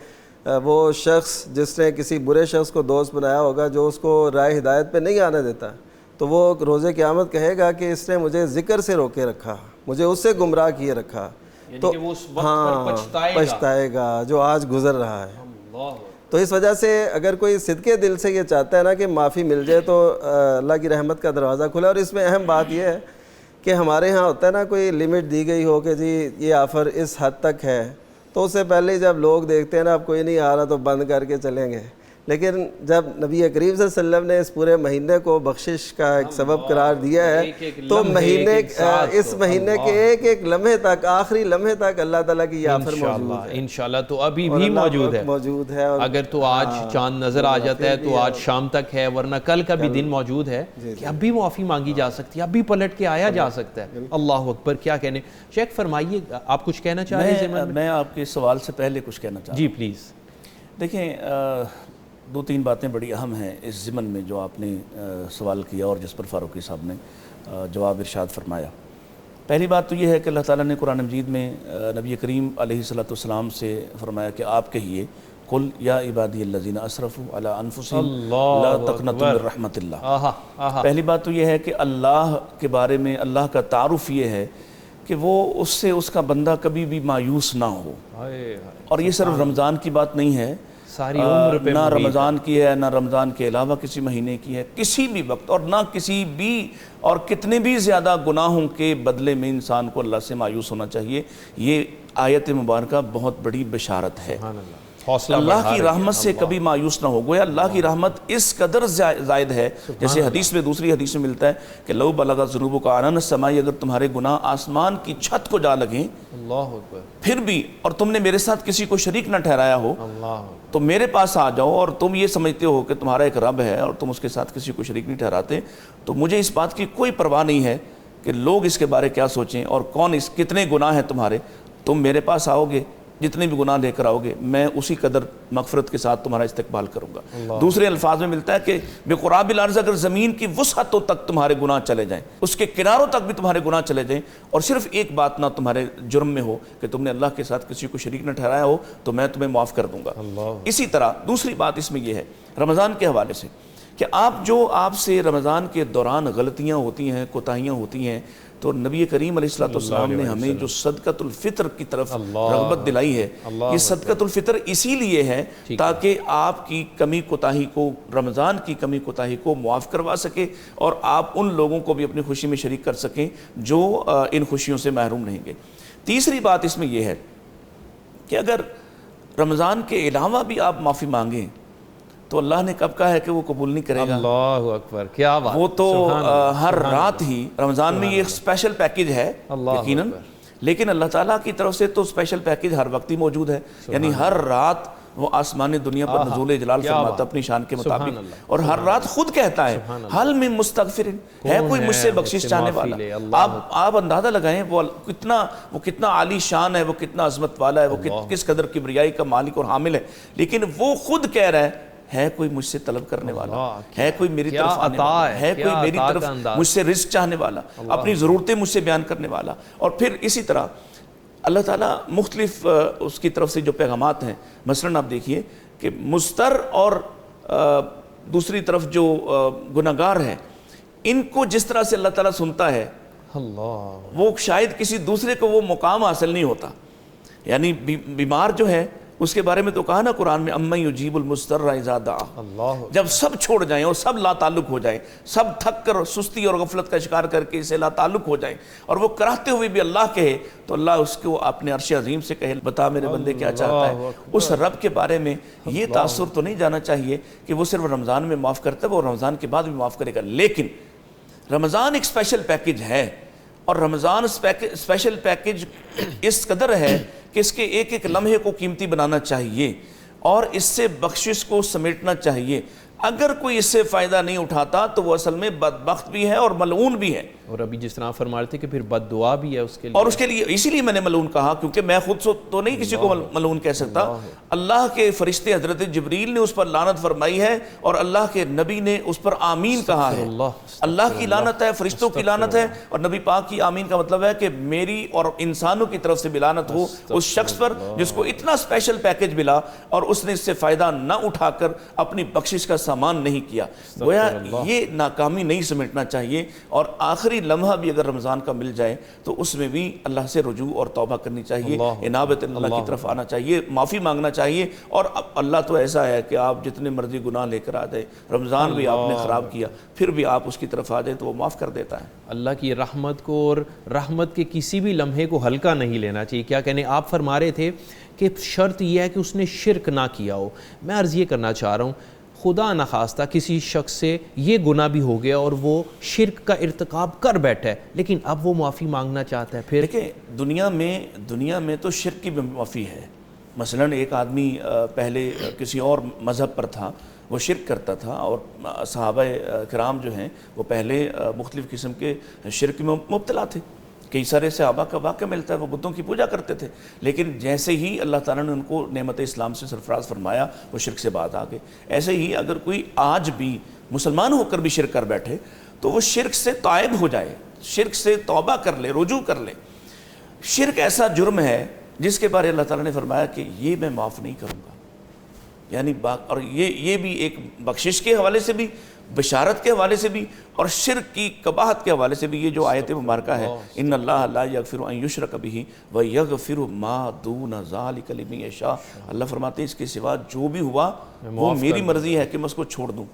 وہ شخص جس نے کسی برے شخص کو دوست بنایا ہوگا جو اس کو رائے ہدایت پہ نہیں آنے دیتا، تو وہ روز قیامت کہے گا کہ اس نے مجھے ذکر سے روکے رکھا، مجھے اس سے گمراہ کیے رکھا، تو ہاں پچھتائے گا جو آج گزر رہا ہے۔ تو اس وجہ سے اگر کوئی صدقے دل سے یہ چاہتا ہے نا کہ معافی مل جائے تو اللہ کی رحمت کا دروازہ کھلا۔ اور اس میں اہم بات یہ ہے کہ ہمارے ہاں ہوتا ہے نا کوئی لمٹ دی گئی ہو کہ جی یہ آفر اس حد تک ہے، تو اس سے پہلے جب لوگ دیکھتے ہیں نا اب کوئی نہیں آ رہا تو بند کر کے چلیں گے۔ لیکن جب نبی کریم صلی اللہ علیہ وسلم نے اس پورے مہینے کو بخشش کا ایک سبب قرار دیا ہے، تو اس مہینے کے ایک ایک لمحے تک، آخری لمحے تک اللہ تعالیٰ کی یہ آفر موجود ہے انشاءاللہ۔ تو ابھی بھی موجود ہے، اگر تو آج چاند نظر آ جاتا ہے تو آج شام تک ہے، ورنہ کل کا بھی دن موجود ہے کہ اب بھی معافی مانگی جا سکتی ہے، اب بھی پلٹ کے آیا جا سکتا ہے۔ اللہ اکبر، کیا کہنے۔ شیخ فرمائیے، آپ کچھ کہنا چاہ رہے ہیں؟ میں آپ کے سوال سے پہلے کچھ کہنا چاہتا ہوں۔ جی پلیز۔ دیکھیں، 2-3 باتیں بڑی اہم ہیں اس ضمن میں جو آپ نے سوال کیا اور جس پر فاروقی صاحب نے جواب ارشاد فرمایا۔ پہلی بات تو یہ ہے کہ اللہ تعالیٰ نے قرآن مجید میں نبی کریم علیہ الصلوۃ والسلام سے فرمایا کہ آپ کہیے قل یا عبادی الذین اسرفوا علی انفسہم اللہ لا تقنطوا اکبر۔ من رحمت اللہ۔ آہا آہا، پہلی بات تو یہ ہے کہ اللہ کے بارے میں اللہ کا تعارف یہ ہے کہ وہ اس سے اس کا بندہ کبھی بھی مایوس نہ ہو، ہائے ہائے، اور یہ صرف رمضان کی بات نہیں ہے، ساری عمر پہ نہ مرید رمضان کی ہے، نہ رمضان کے علاوہ کسی مہینے کی ہے، کسی بھی وقت، اور نہ کسی بھی اور کتنے بھی زیادہ گناہوں کے بدلے میں انسان کو اللہ سے مایوس ہونا چاہیے۔ یہ آیت مبارکہ بہت بڑی بشارت ہے۔ سبحان اللہ، حوصلہ اللہ بڑھا کی رہی ہے۔ رحمت سے کبھی مایوس نہ ہو، گویا اللہ کی رحمت اس قدر زائد ہے، جیسے حدیث میں دوسری حدیث میں ملتا ہے کہ لو بلغ ذنوبک عنان السماء، اگر تمہارے گناہ آسمان کی چھت کو جا لگیں اللہ اکبر، پھر بھی، اور تم نے میرے ساتھ کسی کو شریک نہ ٹھہرایا ہو، اللہ اکبر، تو میرے پاس آ جاؤ اور تم یہ سمجھتے ہو کہ تمہارا ایک رب ہے اور تم اس کے ساتھ کسی کو شریک نہیں ٹھہراتے، تو مجھے اس بات کی کوئی پرواہ نہیں ہے کہ لوگ اس کے بارے کیا سوچیں اور کتنے گناہ ہیں تمہارے، تم میرے پاس آؤ گے، جتنے بھی گناہ لے کر آؤ گے، میں اسی قدر مغفرت کے ساتھ تمہارا استقبال کروں گا۔ دوسرے الفاظ میں ملتا ہے کہ بقراب الارض، اگر زمین کی وسعتوں تک تمہارے گناہ چلے جائیں، اس کے کناروں تک بھی تمہارے گناہ چلے جائیں، اور صرف ایک بات نہ تمہارے جرم میں ہو کہ تم نے اللہ کے ساتھ کسی کو شریک نہ ٹھہرایا ہو، تو میں تمہیں معاف کر دوں گا۔ اسی طرح دوسری بات اس میں یہ ہے رمضان کے حوالے سے کہ آپ سے رمضان کے دوران غلطیاں ہوتی ہیں، کوتاہیاں ہوتی ہیں، تو نبی کریم علیہ السلام نے ہمیں جو صدقۃ الفطر کی طرف رغبت دلائی ہے، یہ صدقۃ الفطر اسی لیے ہے تاکہ آپ کی کمی کوتاہی کو، رمضان کی کمی کوتاہی کو معاف کروا سکے، اور آپ ان لوگوں کو بھی اپنی خوشی میں شریک کر سکیں جو ان خوشیوں سے محروم رہیں گے۔ تیسری بات اس میں یہ ہے کہ اگر رمضان کے علاوہ بھی آپ معافی مانگیں تو اللہ نے کب کہا ہے کہ وہ قبول نہیں کرے گا؟ اللہ اکبر، کیا بات، وہ تو ہر رات ہی، رمضان میں یہ ایک اسپیشل پیکج ہے یقیناً، لیکن اللہ تعالیٰ کی طرف سے تو اسپیشل پیکج ہر وقت ہی موجود ہے، یعنی ہر رات وہ آسمان دنیا پر نزول جلال فرماتا اپنی شان کے مطابق، اور ہر رات خود کہتا ہے حل من مستغفر، ہے کوئی مجھ سے بخشش چاہنے والا؟ آپ اندازہ لگائیں وہ کتنا عالی شان ہے، وہ کتنا عظمت والا ہے، وہ کس قدر کبریائی کا مالک اور حامل ہے، لیکن وہ خود کہہ رہا ہے کوئی مجھ سے طلب کرنے والا، ہے کوئی میری طرف آنے والا، ہے کوئی میری طرف مجھ سے رزق چاہنے والا، اپنی ضرورتیں مجھ سے بیان کرنے والا۔ اور پھر اسی طرح اللہ تعالیٰ مختلف اس کی طرف سے جو پیغامات ہیں، مثلاً آپ دیکھیے کہ مضطر اور دوسری طرف جو گناہگار ہیں، ان کو جس طرح سے اللہ تعالیٰ سنتا ہے، وہ شاید کسی دوسرے کو وہ مقام حاصل نہیں ہوتا۔ یعنی بیمار جو ہے اس کے بارے میں تو کہا نا قرآن میں اَمَّن یُجِیبُ الْمُضْطَرَّ اِذَا دَعَاهُ، جب سب چھوڑ جائیں اور سب لا تعلق ہو جائیں، سب تھک کر سستی اور غفلت کا شکار کر کے اسے لا تعلق ہو جائیں، اور وہ کراہتے ہوئے بھی اللہ کہے، تو اللہ اس کو اپنے عرش عظیم سے کہے بتا میرے بندے کیا چاہتا ہے۔ اس رب کے بارے میں یہ تاثر تو نہیں جانا چاہیے کہ وہ صرف رمضان میں معاف کرتا ہے، وہ رمضان کے بعد بھی معاف کرے گا، لیکن رمضان ایک اسپیشل پیکج ہے، اور رمضان اسپیشل پیکج اس قدر ہے کہ اس کے ایک ایک لمحے کو قیمتی بنانا چاہیے، اور اس سے بخشش کو سمیٹنا چاہیے۔ اگر کوئی اس سے فائدہ نہیں اٹھاتا تو وہ اصل میں بدبخت بھی ہے اور ملعون بھی ہے، اور ابھی جس طرح فرما رہے تھے کہ پھر بد دعا بھی ہے اس کے لیے، اور اس کے لیے اسی لیے میں نے ملعون کہا، کیونکہ میں خود تو نہیں کسی کو ملعون کہہ سکتا، اللہ کے فرشتے حضرت جبریل نے اس پر لعنت فرمائی ہے، اور اللہ کے نبی نے اس پر آمین کہا ہے۔ اللہ کی لعنت ہے، فرشتوں کی لعنت ہے، اور نبی پاک کی آمین کا مطلب ہے کہ میری اور انسانوں کی طرف سے بھی لعنت ہو اس شخص پر جس کو اتنا اسپیشل پیکج ملا اور اس نے اس سے فائدہ نہ اٹھا کر اپنی بخشش کا سامان نہیں کیا۔ گویا یہ ناکامی نہیں سمیٹنا چاہیے، اور آخری لمحہ بھی اگر رمضان کا مل جائے تو اس میں بھی اللہ سے رجوع اور توبہ کرنی چاہیے، انابت اللہ کی طرف آنا چاہیے، معافی مانگنا چاہیے، اور اللہ تو ایسا ہے کہ آپ جتنے مرضی گناہ لے کر آ جائیں، رمضان بھی آپ نے خراب کیا پھر بھی آپ اس کی طرف آ جائیں تو وہ معاف کر دیتا ہے۔ اللہ کی رحمت کو اور رحمت کے کسی بھی لمحے کو ہلکا نہیں لینا چاہیے۔ کیا کہنے آپ فرما رہے تھے کہ شرط یہ ہے کہ اس نے شرک نہ کیا ہو۔ میں عرض یہ کرنا چاہ رہا ہوں، خدا نخواستہ کسی شخص سے یہ گناہ بھی ہو گیا اور وہ شرک کا ارتکاب کر بیٹھا ہے، لیکن اب وہ معافی مانگنا چاہتا ہے، پھر دیکھیں دنیا میں تو شرک کی بھی معافی ہے۔ مثلاً ایک آدمی پہلے کسی اور مذہب پر تھا، وہ شرک کرتا تھا، اور صحابہ کرام جو ہیں وہ پہلے مختلف قسم کے شرک میں مبتلا تھے۔ کئی سارے صحابہ کا واقعہ ملتا ہے وہ بتوں کی پوجا کرتے تھے، لیکن جیسے ہی اللہ تعالیٰ نے ان کو نعمت اسلام سے سرفراز فرمایا وہ شرک سے بعد آ گئے۔ ایسے ہی اگر کوئی آج بھی مسلمان ہو کر بھی شرک کر بیٹھے تو وہ شرک سے تائب ہو جائے، شرک سے توبہ کر لے، رجوع کر لے۔ شرک ایسا جرم ہے جس کے بارے اللہ تعالیٰ نے فرمایا کہ یہ میں معاف نہیں کروں گا، یعنی اور یہ بھی ایک بخشش کے حوالے سے بھی، بشارت کے حوالے سے بھی، اور شرک کی قباحت کے حوالے سے بھی یہ جو آیت مبارکہ ہے ان اللہ لا یغفر ان یشرک بہ ویغفر ما دون ذلک لمن یشاء، اللہ فرماتے ہیں اس کے سوا جو بھی ہوا وہ میری مرضی ہے کہ میں اس کو چھوڑ دوں،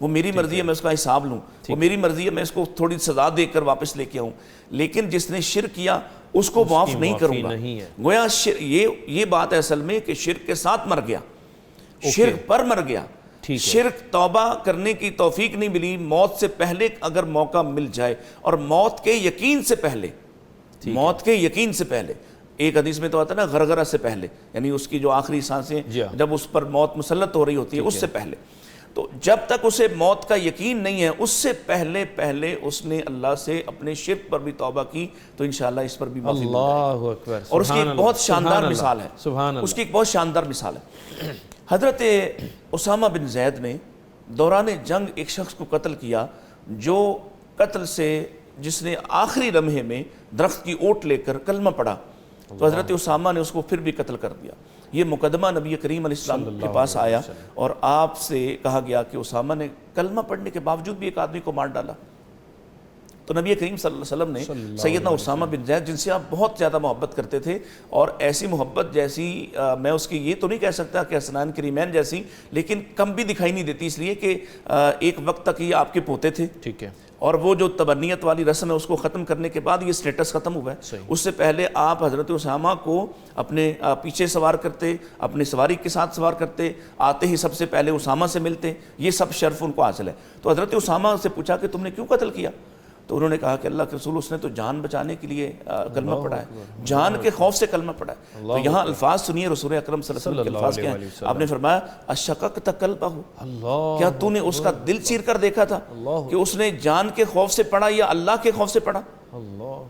وہ میری مرضی ہے میں اس کا حساب لوں، وہ میری مرضی ہے میں اس کو تھوڑی سزا دے کر واپس لے کے آؤں، لیکن جس نے شرک کیا اس کو معاف نہیں کروں گا۔ گویا یہ بات ہے اصل میں کہ شرک کے ساتھ مر گیا، شرک پر مر گیا، شرک توبہ کرنے کی توفیق نہیں ملی، موت سے پہلے اگر موقع مل جائے، اور موت کے یقین سے پہلے، موت کے یقین سے پہلے، ایک حدیث میں تو آتا ہے نا غرغرہ سے پہلے، یعنی اس کی جو آخری سانسیں جب اس پر موت مسلط ہو رہی ہوتی ہے اس سے پہلے، تو جب تک اسے موت کا یقین نہیں ہے اس سے پہلے اس نے اللہ سے اپنے شرک پر بھی توبہ کی تو انشاءاللہ اس پر بھی معافی مل جائے گی۔ اور اس کی ایک بہت شاندار مثال ہے، اس کی ایک بہت شاندار مثال ہے، حضرت اسامہ بن زید نے دوران جنگ ایک شخص کو قتل کیا جو قتل سے جس نے آخری لمحے میں درخت کی اوٹ لے کر کلمہ پڑھا، تو حضرت اسامہ نے اس کو پھر بھی قتل کر دیا۔ یہ مقدمہ نبی کریم علیہ السلام کے پاس آیا اور آپ سے کہا گیا کہ اسامہ نے کلمہ پڑھنے کے باوجود بھی ایک آدمی کو مار ڈالا، تو نبی کریم صلی اللہ علیہ وسلم نے سیدنا اسامہ بن زید جن سے آپ بہت زیادہ محبت کرتے تھے، اور ایسی محبت جیسی میں اس کی یہ تو نہیں کہہ سکتا کہ حسنین کریمین جیسی، لیکن کم بھی دکھائی نہیں دیتی، اس لیے کہ ایک وقت تک یہ آپ کے پوتے تھے، ٹھیک ہے، اور وہ جو تبنیت والی رسم ہے اس کو ختم کرنے کے بعد یہ سٹیٹس ختم ہوا ہے۔ اس سے پہلے آپ حضرت اسامہ کو اپنے پیچھے سوار کرتے، اپنی سواری کے ساتھ سوار کرتے، آتے ہی سب سے پہلے اسامہ سے ملتے، یہ سب شرف ان کو حاصل ہے۔ تو حضرت اسامہ سے پوچھا کہ تم نے کیوں قتل کیا؟ تو انہوں نے کہا کہ اللہ کے رسول اس نے تو جان بچانے کے لیے کلمہ پڑھا ہے، جان کے خوف سے کلمہ پڑھا ہے۔ تو یہاں الفاظ سنیے رسول اکرم صلی اللہ علیہ وسلم کے الفاظ کیا ہیں، آپ نے فرمایا اشققت قلبہ، کیا تو نے اس کا دل چیر کر دیکھا تھا کہ اس نے جان کے خوف سے پڑھا یا اللہ کے خوف سے پڑھا؟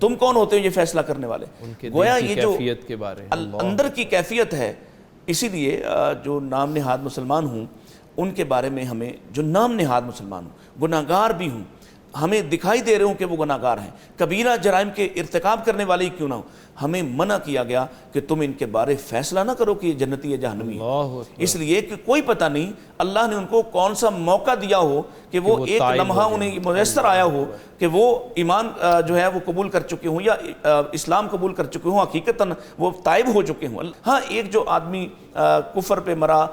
تم کون ہوتے ہو یہ فیصلہ کرنے والے؟ گویا یہ جو اندر کی کیفیت ہے، اسی لیے جو نام نہاد مسلمان ہوں ان کے بارے میں ہمیں، جو نام نہاد مسلمان ہوں، گناہگار بھی ہوں، ہمیں دکھائی دے رہے ہوں کہ وہ گناہگار ہیں، کبیرہ جرائم کے ارتکاب کرنے والے ہی کیوں نہ ہوں، ہمیں منع کیا گیا کہ تم ان کے بارے فیصلہ نہ کرو کہ یہ جنتی ہے جہنمی ہے، اس لیے کہ کوئی پتہ نہیں اللہ نے ان کو کون سا موقع دیا ہو کہ وہ ایک لمحہ انہیں میسر آیا ہو کہ وہ ایمان جو ہے وہ قبول کر چکے ہوں یا اسلام قبول کر چکے ہوں، حقیقتاً وہ تائب ہو چکے ہوں۔ ہاں ایک جو آدمی کفر پہ مرا،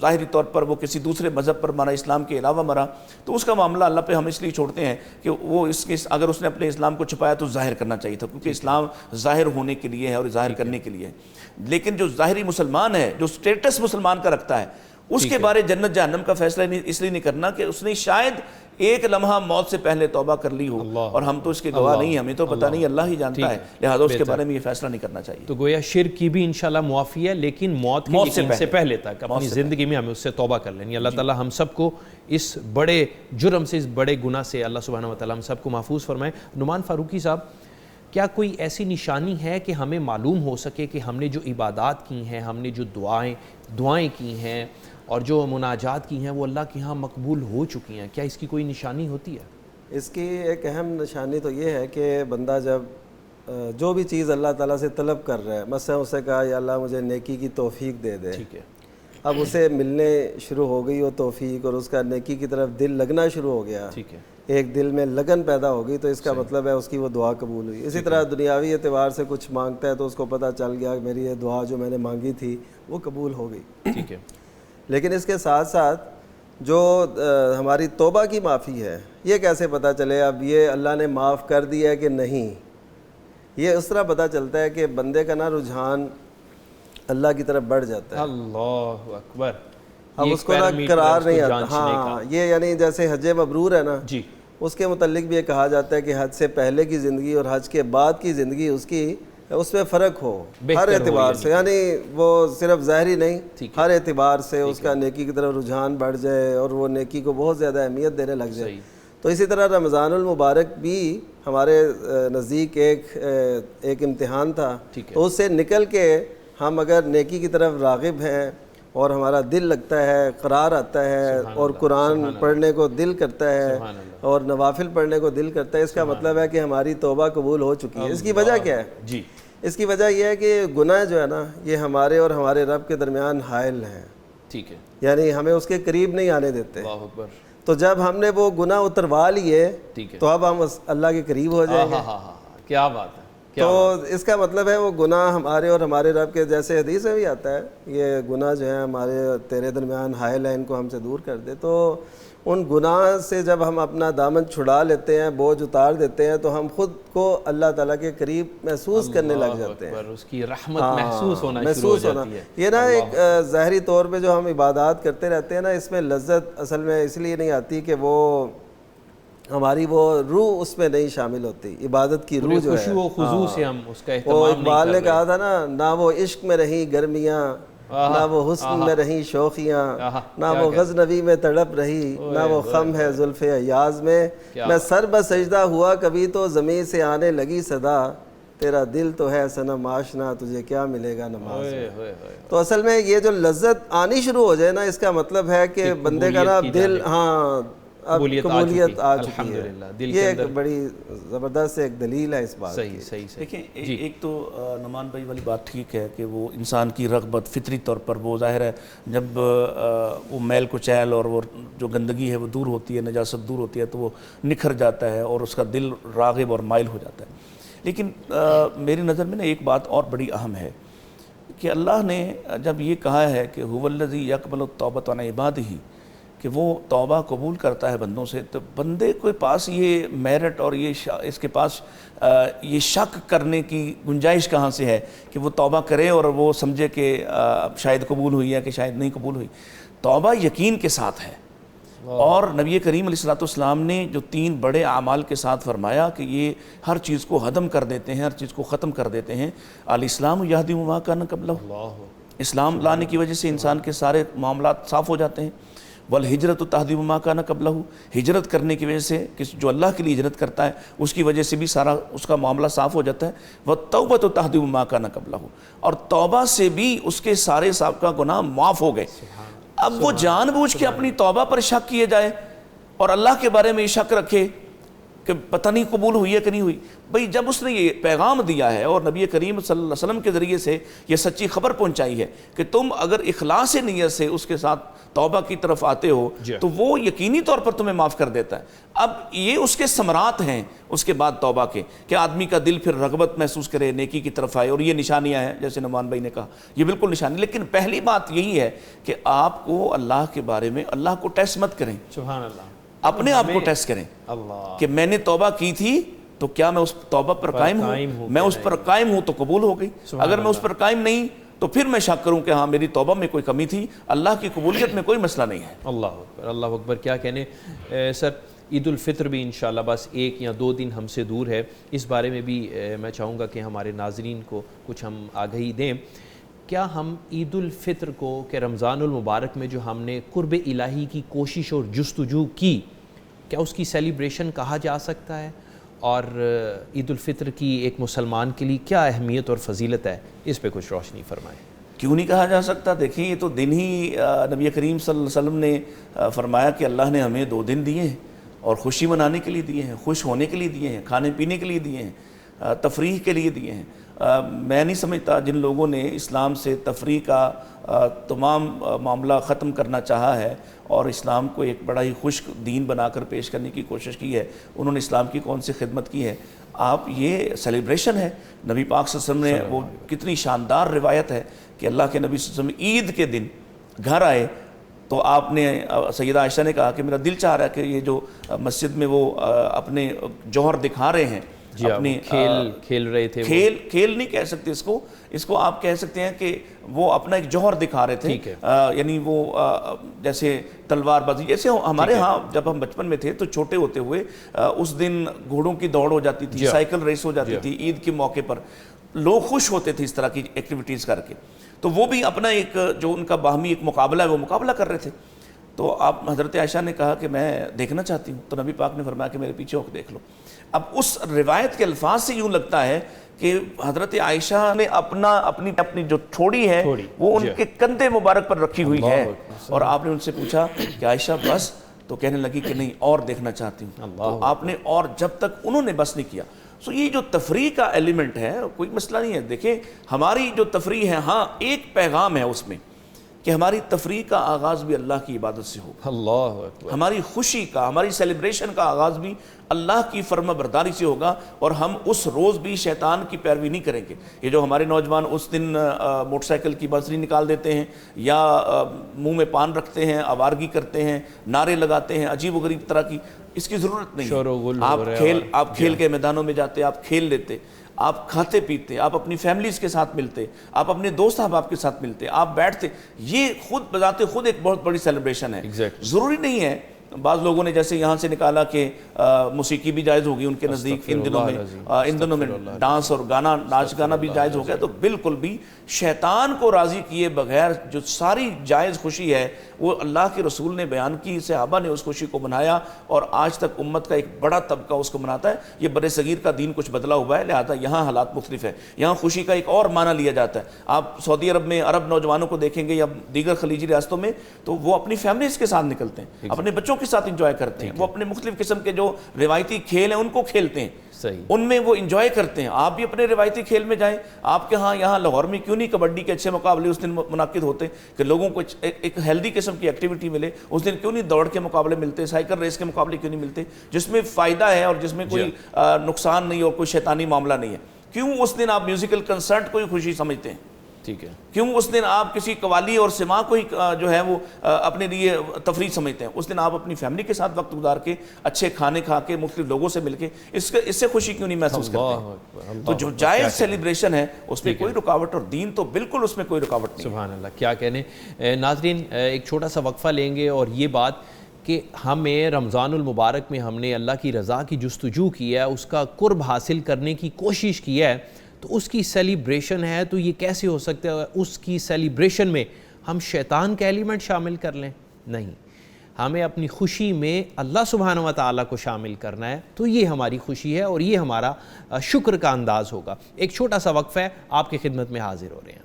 ظاہری طور پر وہ کسی دوسرے مذہب پر مرا، اسلام کے علاوہ مرا، تو اس کا معاملہ اللہ پہ ہم اس لیے چھوڑتے ہیں کہ وہ اگر اس نے اپنے اسلام کو چھپایا تو ظاہر کرنا چاہیے تھا، کیونکہ اسلام ظاہر ہونے کے لیے ہے اور ظاہر کرنے کے لیے ہے، لیکن جو ظاہری مسلمان ہے، جو سٹیٹس مسلمان کا رکھتا ہے، اس کے بارے جنت جہنم کا فیصلہ اس لیے نہیں کرنا کہ اس نے شاید ایک لمحہ موت سے پہلے توبہ کر لی ہو، اور ہم تو اس کے گواہ نہیں، ہمیں تو پتہ نہیں، اللہ ہی جانتا ہے، لہذا اس کے بارے میں یہ فیصلہ نہیں کرنا چاہیے۔ تو گویا شرک کی بھی انشاءاللہ معافی ہے، لیکن موت کے یقین سے پہلے تک اپنی زندگی میں ہمیں اس سے توبہ کر لینی۔ اللہ تعالیٰ ہم سب کو اس بڑے جرم سے، اس بڑے گناہ سے اللہ سبحانہ وتعالیٰ ہم سب کو محفوظ فرمائے۔ نعمان فاروقی صاحب، کیا کوئی ایسی نشانی ہے کہ ہمیں معلوم ہو سکے کہ ہم نے جو عبادات کی ہیں، ہم نے جو دعائیں کی ہیں اور جو مناجات کی ہیں وہ اللہ کے ہاں مقبول ہو چکی ہیں؟ کیا اس کی کوئی نشانی ہوتی ہے؟ اس کی ایک اہم نشانی تو یہ ہے کہ بندہ جب جو بھی چیز اللہ تعالیٰ سے طلب کر رہا ہے، مثلا اسے کہا یا اللہ مجھے نیکی کی توفیق دے دے، ٹھیک ہے، اب اسے ملنے شروع ہو گئی وہ توفیق اور اس کا نیکی کی طرف دل لگنا شروع ہو گیا، ٹھیک ہے، ایک دل میں لگن پیدا ہوگی، تو اس کا مطلب ہے اس کی وہ دعا قبول ہوئی۔ اسی طرح دنیاوی اعتبار سے کچھ مانگتا ہے تو اس کو پتہ چل گیا کہ میری یہ دعا جو میں نے مانگی تھی وہ قبول ہو گئی، ٹھیک ہے۔ لیکن اس کے ساتھ ساتھ جو ہماری توبہ کی معافی ہے، یہ کیسے پتہ چلے اب یہ اللہ نے معاف کر دیا ہے کہ نہیں؟ یہ اس طرح پتہ چلتا ہے کہ بندے کا نا رجحان اللہ کی طرف بڑھ جاتا ہے، اللہ اکبر، اب اس کو نا قرار نہیں آتا۔ ہاں، یہ یعنی جیسے حج مبرور ہے نا، جی، اس کے متعلق بھی یہ کہا جاتا ہے کہ حج سے پہلے کی زندگی اور حج کے بعد کی زندگی اس میں فرق ہو ہر اعتبار سے، یعنی وہ صرف ظاہری نہیں، ہر اعتبار سے اس کا نیکی کی طرف رجحان بڑھ جائے اور وہ نیکی کو بہت زیادہ اہمیت دینے لگ جائے۔ تو اسی طرح رمضان المبارک بھی ہمارے نزدیک ایک امتحان تھا، تو اس سے نکل کے ہم اگر نیکی کی طرف راغب ہیں اور ہمارا دل لگتا ہے، قرار آتا ہے اور قرآن پڑھنے کو دل کرتا ہے اور نوافل پڑھنے کو دل کرتا ہے، اس کا مطلب ہے کہ ہماری توبہ قبول ہو چکی ہے۔ اس کی وجہ کیا ہے؟ جی، اس کی وجہ یہ ہے کہ گناہ جو ہے نا، یہ ہمارے اور ہمارے رب کے درمیان حائل ہیں، ٹھیک ہے، یعنی ہمیں اس کے قریب نہیں آنے دیتے. اللہ اکبر. تو جب ہم نے وہ گناہ اتروا لیے ٹھیک ہے، تو اب ہم اللہ کے قریب ہو جائیں گے. ہاں، کیا بات ہے. تو اس کا مطلب ہے وہ گناہ ہمارے اور ہمارے رب کے، جیسے حدیث میں بھی آتا ہے، یہ گناہ جو ہے ہمارے تیرے درمیان حائل ہے، ان کو ہم سے دور کر دے. تو ان گناہ سے جب ہم اپنا دامن چھڑا لیتے ہیں، بوجھ اتار دیتے ہیں، تو ہم خود کو اللہ تعالیٰ کے قریب محسوس کرنے لگ جاتے ہیں. اس کی رحمت محسوس ہونا شروع ہو جاتی ہے. یہ نا ایک ظاہری طور پہ جو ہم عبادات کرتے رہتے ہیں نا، اس میں لذت اصل میں اس لیے نہیں آتی کہ وہ ہماری وہ روح اس میں نہیں شامل ہوتی. عبادت کی روح جو ہے، خشوع و خضوع سے ہم اس کا وہ اہتمام نہیں اقبال نے کر کہا تھا نا، نہ وہ عشق میں رہی گرمیاں، نہ وہ حسن میں رہی شوخیاں، نہ وہ غزنوی میں تڑپ رہی، نہ وہ خم ہے زلف ایاز میں. میں سر بسجدہ ہوا کبھی تو زمین سے آنے لگی صدا، تیرا دل تو ہے صنم آشنا، تجھے کیا ملے گا نماز میں. تو اصل میں یہ جو لذت آنی شروع ہو جائے نا، اس کا مطلب ہے کہ بندے کا نا دل، ہاں اب قبولیت آ چکی ہے. یہ ایک بڑی زبردست ایک دلیل ہے اس بات کی. صحیح. دیکھیں ایک تو نعمان بھائی والی بات ٹھیک ہے کہ وہ انسان کی رغبت فطری طور پر، وہ ظاہر ہے جب وہ میل کچیل اور وہ جو گندگی ہے وہ دور ہوتی ہے، نجاست دور ہوتی ہے، تو وہ نکھر جاتا ہے اور اس کا دل راغب اور مائل ہو جاتا ہے. لیکن میری نظر میں نا ایک بات اور بڑی اہم ہے کہ اللہ نے جب یہ کہا ہے کہ هو الذی یقبل التوبۃ عن عبادہ، کہ وہ توبہ قبول کرتا ہے بندوں سے، تو بندے کے پاس یہ میرٹ اور یہ اس کے پاس یہ شک کرنے کی گنجائش کہاں سے ہے کہ وہ توبہ کرے اور وہ سمجھے کہ شاید قبول ہوئی ہے کہ شاید نہیں قبول ہوئی. توبہ یقین کے ساتھ ہے. اور نبی کریم علیہ السلام نے جو 3 بڑے اعمال کے ساتھ فرمایا کہ یہ ہر چیز کو ہدم کر دیتے ہیں، ہر چیز کو ختم کر دیتے ہیں. الاسلام یہدم ما کان قبلہ، اسلام لانے کی وجہ سے انسان کے سارے معاملات صاف ہو جاتے ہیں. والہجرت تہدم ما کان قبلہ، ہجرت کرنے کی وجہ سے کہ جو اللہ کے لیے ہجرت کرتا ہے اس کی وجہ سے بھی سارا اس کا معاملہ صاف ہو جاتا ہے. والتوبۃ تہدم ما کان قبلہ، اور توبہ سے بھی اس کے سارے سابقہ گناہ معاف ہو گئے. اب وہ جان بوجھ کے اپنی توبہ پر شک کیے جائے اور اللہ کے بارے میں یہ شک رکھے کہ پتہ نہیں قبول ہوئی ہے کہ نہیں ہوئی. بھئی جب اس نے یہ پیغام دیا ہے اور نبی کریم صلی اللہ علیہ وسلم کے ذریعے سے یہ سچی خبر پہنچائی ہے کہ تم اگر اخلاص نیت سے اس کے ساتھ توبہ کی طرف آتے ہو تو وہ یقینی طور پر تمہیں معاف کر دیتا ہے. اب یہ اس کے ثمرات ہیں اس کے بعد توبہ کے، کہ آدمی کا دل پھر رغبت محسوس کرے، نیکی کی طرف آئے، اور یہ نشانیاں ہیں جیسے نعمان بھائی نے کہا، یہ بالکل نشانی. لیکن پہلی بات یہی ہے کہ آپ کو اللہ کے بارے میں اللہ کو ٹیسٹ مت کریں، سبحان اللہ، اپنے آپ کو ٹیسٹ کریں کہ میں نے توبہ کی تھی تو کیا میں اس توبہ پر قائم ہوں؟ میں اس پر قائم ہوں تو قبول ہو گئی. اگر میں اس پر قائم نہیں تو پھر میں شک کروں کہ ہاں میری توبہ میں کوئی کمی تھی، اللہ کی قبولیت میں کوئی مسئلہ نہیں ہے. اللہ اکبر، اللہ اکبر. کیا کہنے سر. عید الفطر بھی انشاءاللہ بس 1 یا 2 دن ہم سے دور ہے. اس بارے میں بھی میں چاہوں گا کہ ہمارے ناظرین کو کچھ ہم آگہی دیں. کیا ہم عید الفطر کو کہ رمضان المبارک میں جو ہم نے قرب الہی کی کوشش اور جستجو کی، کیا اس کی سیلیبریشن کہا جا سکتا ہے؟ اور عید الفطر کی ایک مسلمان کے لیے کیا اہمیت اور فضیلت ہے، اس پہ کچھ روشنی فرمائیں. کیوں نہیں کہا جا سکتا؟ دیکھیں یہ تو دن ہی نبی کریم صلی اللہ علیہ وسلم نے فرمایا کہ اللہ نے ہمیں 2 دن دیے ہیں اور خوشی منانے کے لیے دیے ہیں، خوش ہونے کے لیے دیے ہیں، کھانے پینے کے لیے دیے ہیں، تفریح کے لیے دیے ہیں. میں نہیں سمجھتا جن لوگوں نے اسلام سے تفریح کا تمام معاملہ ختم کرنا چاہا ہے اور اسلام کو ایک بڑا ہی خشک دین بنا کر پیش کرنے کی کوشش کی ہے، انہوں نے اسلام کی کون سی خدمت کی ہے. آپ یہ سیلیبریشن ہے. نبی پاک صلی اللہ علیہ وسلم نے وہ کتنی شاندار روایت ہے کہ اللہ کے نبی صلی اللہ علیہ وسلم عید کے دن گھر آئے تو آپ نے، سیدہ عائشہ نے کہا کہ میرا دل چاہ رہا ہے کہ یہ جو مسجد میں وہ اپنے جوہر دکھا رہے ہیں، اپنی کھیل رہے تھے، کھیل نہیں کہہ سکتے اس کو آپ کہہ سکتے ہیں کہ وہ اپنا ایک جوہر دکھا رہے تھے. یعنی وہ جیسے تلوار بازی، جیسے ہمارے ہاں جب ہم بچپن میں تھے تو چھوٹے ہوتے ہوئے اس دن گھوڑوں کی دوڑ ہو جاتی تھی، سائیکل ریس ہو جاتی تھی. عید کے موقع پر لوگ خوش ہوتے تھے اس طرح کی ایکٹیویٹیز کر کے. تو وہ بھی اپنا ایک جو ان کا باہمی ایک مقابلہ ہے وہ مقابلہ کر رہے تھے. تو آپ حضرت عائشہ نے کہا کہ میں دیکھنا چاہتی ہوں، تو نبی پاک نے فرمایا کہ میرے پیچھے ہو کے دیکھ لو. اب اس روایت کے الفاظ سے یوں لگتا ہے کہ حضرت عائشہ نے اپنی جو تھوڑی ہے وہ ان کے کندھے مبارک پر رکھی ہوئی ہے، اور آپ نے ان سے پوچھا کہ عائشہ بس؟ تو کہنے لگی کہ نہیں، اور دیکھنا چاہتی ہوں. تو آپ نے اور جب تک انہوں نے بس نہیں کیا. سو یہ جو تفریح کا ایلیمنٹ ہے کوئی مسئلہ نہیں ہے. دیکھیں ہماری جو تفریح ہے، ہاں ایک پیغام ہے اس میں کہ ہماری تفریح کا آغاز بھی اللہ کی عبادت سے ہوگا، اللہ اکبر، ہماری خوشی کا، ہماری سیلیبریشن کا آغاز بھی اللہ کی فرما برداری سے ہوگا، اور ہم اس روز بھی شیطان کی پیروی نہیں کریں گے۔ یہ جو ہمارے نوجوان اس دن موٹر سائیکل کی بازری نکال دیتے ہیں، یا منہ میں پان رکھتے ہیں، آوارگی کرتے ہیں، نعرے لگاتے ہیں عجیب و غریب طرح کی، اس کی ضرورت نہیں شور و غل ہے۔ ہو رہا ہے، آپ کھیل کے میدانوں میں جاتے، آپ کھیل لیتے، آپ کھاتے پیتے، آپ اپنی فیملیز کے ساتھ ملتے، آپ اپنے دوست احباب کے ساتھ ملتے، آپ بیٹھتے، یہ خود بذات خود ایک بہت بڑی سیلیبریشن ہے۔ Exactly. ضروری نہیں ہے، بعض لوگوں نے جیسے یہاں سے نکالا کہ موسیقی بھی جائز ہوگی ان کے نزدیک ان دنوں میں ڈانس اور گانا، ناچ گانا بھی جائز ہو گیا، تو بالکل بھی شیطان کو راضی کیے بغیر جو ساری جائز خوشی ہے وہ اللہ کے رسول نے بیان کی، صحابہ نے اس خوشی کو منایا، اور آج تک امت کا ایک بڑا طبقہ اس کو مناتا ہے۔ یہ بر صغیر کا دین کچھ بدلا ہوا ہے، لہذا یہاں حالات مختلف ہے، یہاں خوشی کا ایک اور معنی لیا جاتا ہے۔ آپ سعودی عرب میں عرب نوجوانوں کو دیکھیں گے یا دیگر خلیجی ریاستوں میں، تو وہ اپنی فیملیز کے ساتھ نکلتے ہیں، اپنے بچوں کے ساتھ انجوائے کرتے ہیں، وہ اپنے مختلف قسم کے جو روایتی کھیل ہیں ان کو کھیلتے ہیں، ان میں وہ انجوائے کرتے ہیں۔ آپ بھی اپنے روایتی کھیل میں جائیں، آپ کے ہاں یہاں لاہور میں کیوں نہیں کبڈی کے اچھے مقابلے اس دن منعقد ہوتے کہ لوگوں کو ایک ہیلدی قسم کی ایکٹیویٹی ملے، اس دن کیوں نہیں دوڑ کے مقابلے ملتے، سائیکل ریس کے مقابلے کیوں نہیں ملتے، جس میں فائدہ ہے اور جس میں کوئی نقصان نہیں اور کوئی شیطانی معاملہ نہیں ہے۔ کیوں اس دن آپ میوزیکل کنسرٹ کو ہی خوشی سمجھتے ہیں؟ ٹھیک ہے، کیوں اس دن آپ کسی قوالی اور سماع کو ہی جو ہے وہ اپنے لیے تفریح سمجھتے ہیں؟ اس دن آپ اپنی فیملی کے ساتھ وقت گزار کے، اچھے کھانے کھا کے، مختلف لوگوں سے مل کے اس سے خوشی کیوں نہیں محسوس کرتے ہیں؟ تو جو جائز سیلیبریشن ہے اس میں کوئی رکاوٹ، اور دین تو بالکل اس میں کوئی رکاوٹ نہیں۔ سبحان اللہ، کیا کہنے۔ ناظرین ایک چھوٹا سا وقفہ لیں گے، اور یہ بات کہ ہمیں رمضان المبارک میں ہم نے اللہ کی رضا کی جستجو کی ہے، اس کا قرب حاصل کرنے کی کوشش کی ہے، تو اس کی سیلیبریشن ہے، تو یہ کیسے ہو سکتا ہے اس کی سیلیبریشن میں ہم شیطان کا ایلیمنٹ شامل کر لیں؟ نہیں، ہمیں اپنی خوشی میں اللہ سبحانہ و تعالیٰ کو شامل کرنا ہے، تو یہ ہماری خوشی ہے اور یہ ہمارا شکر کا انداز ہوگا۔ ایک چھوٹا سا وقفہ ہے، آپ کی خدمت میں حاضر ہو رہے ہیں۔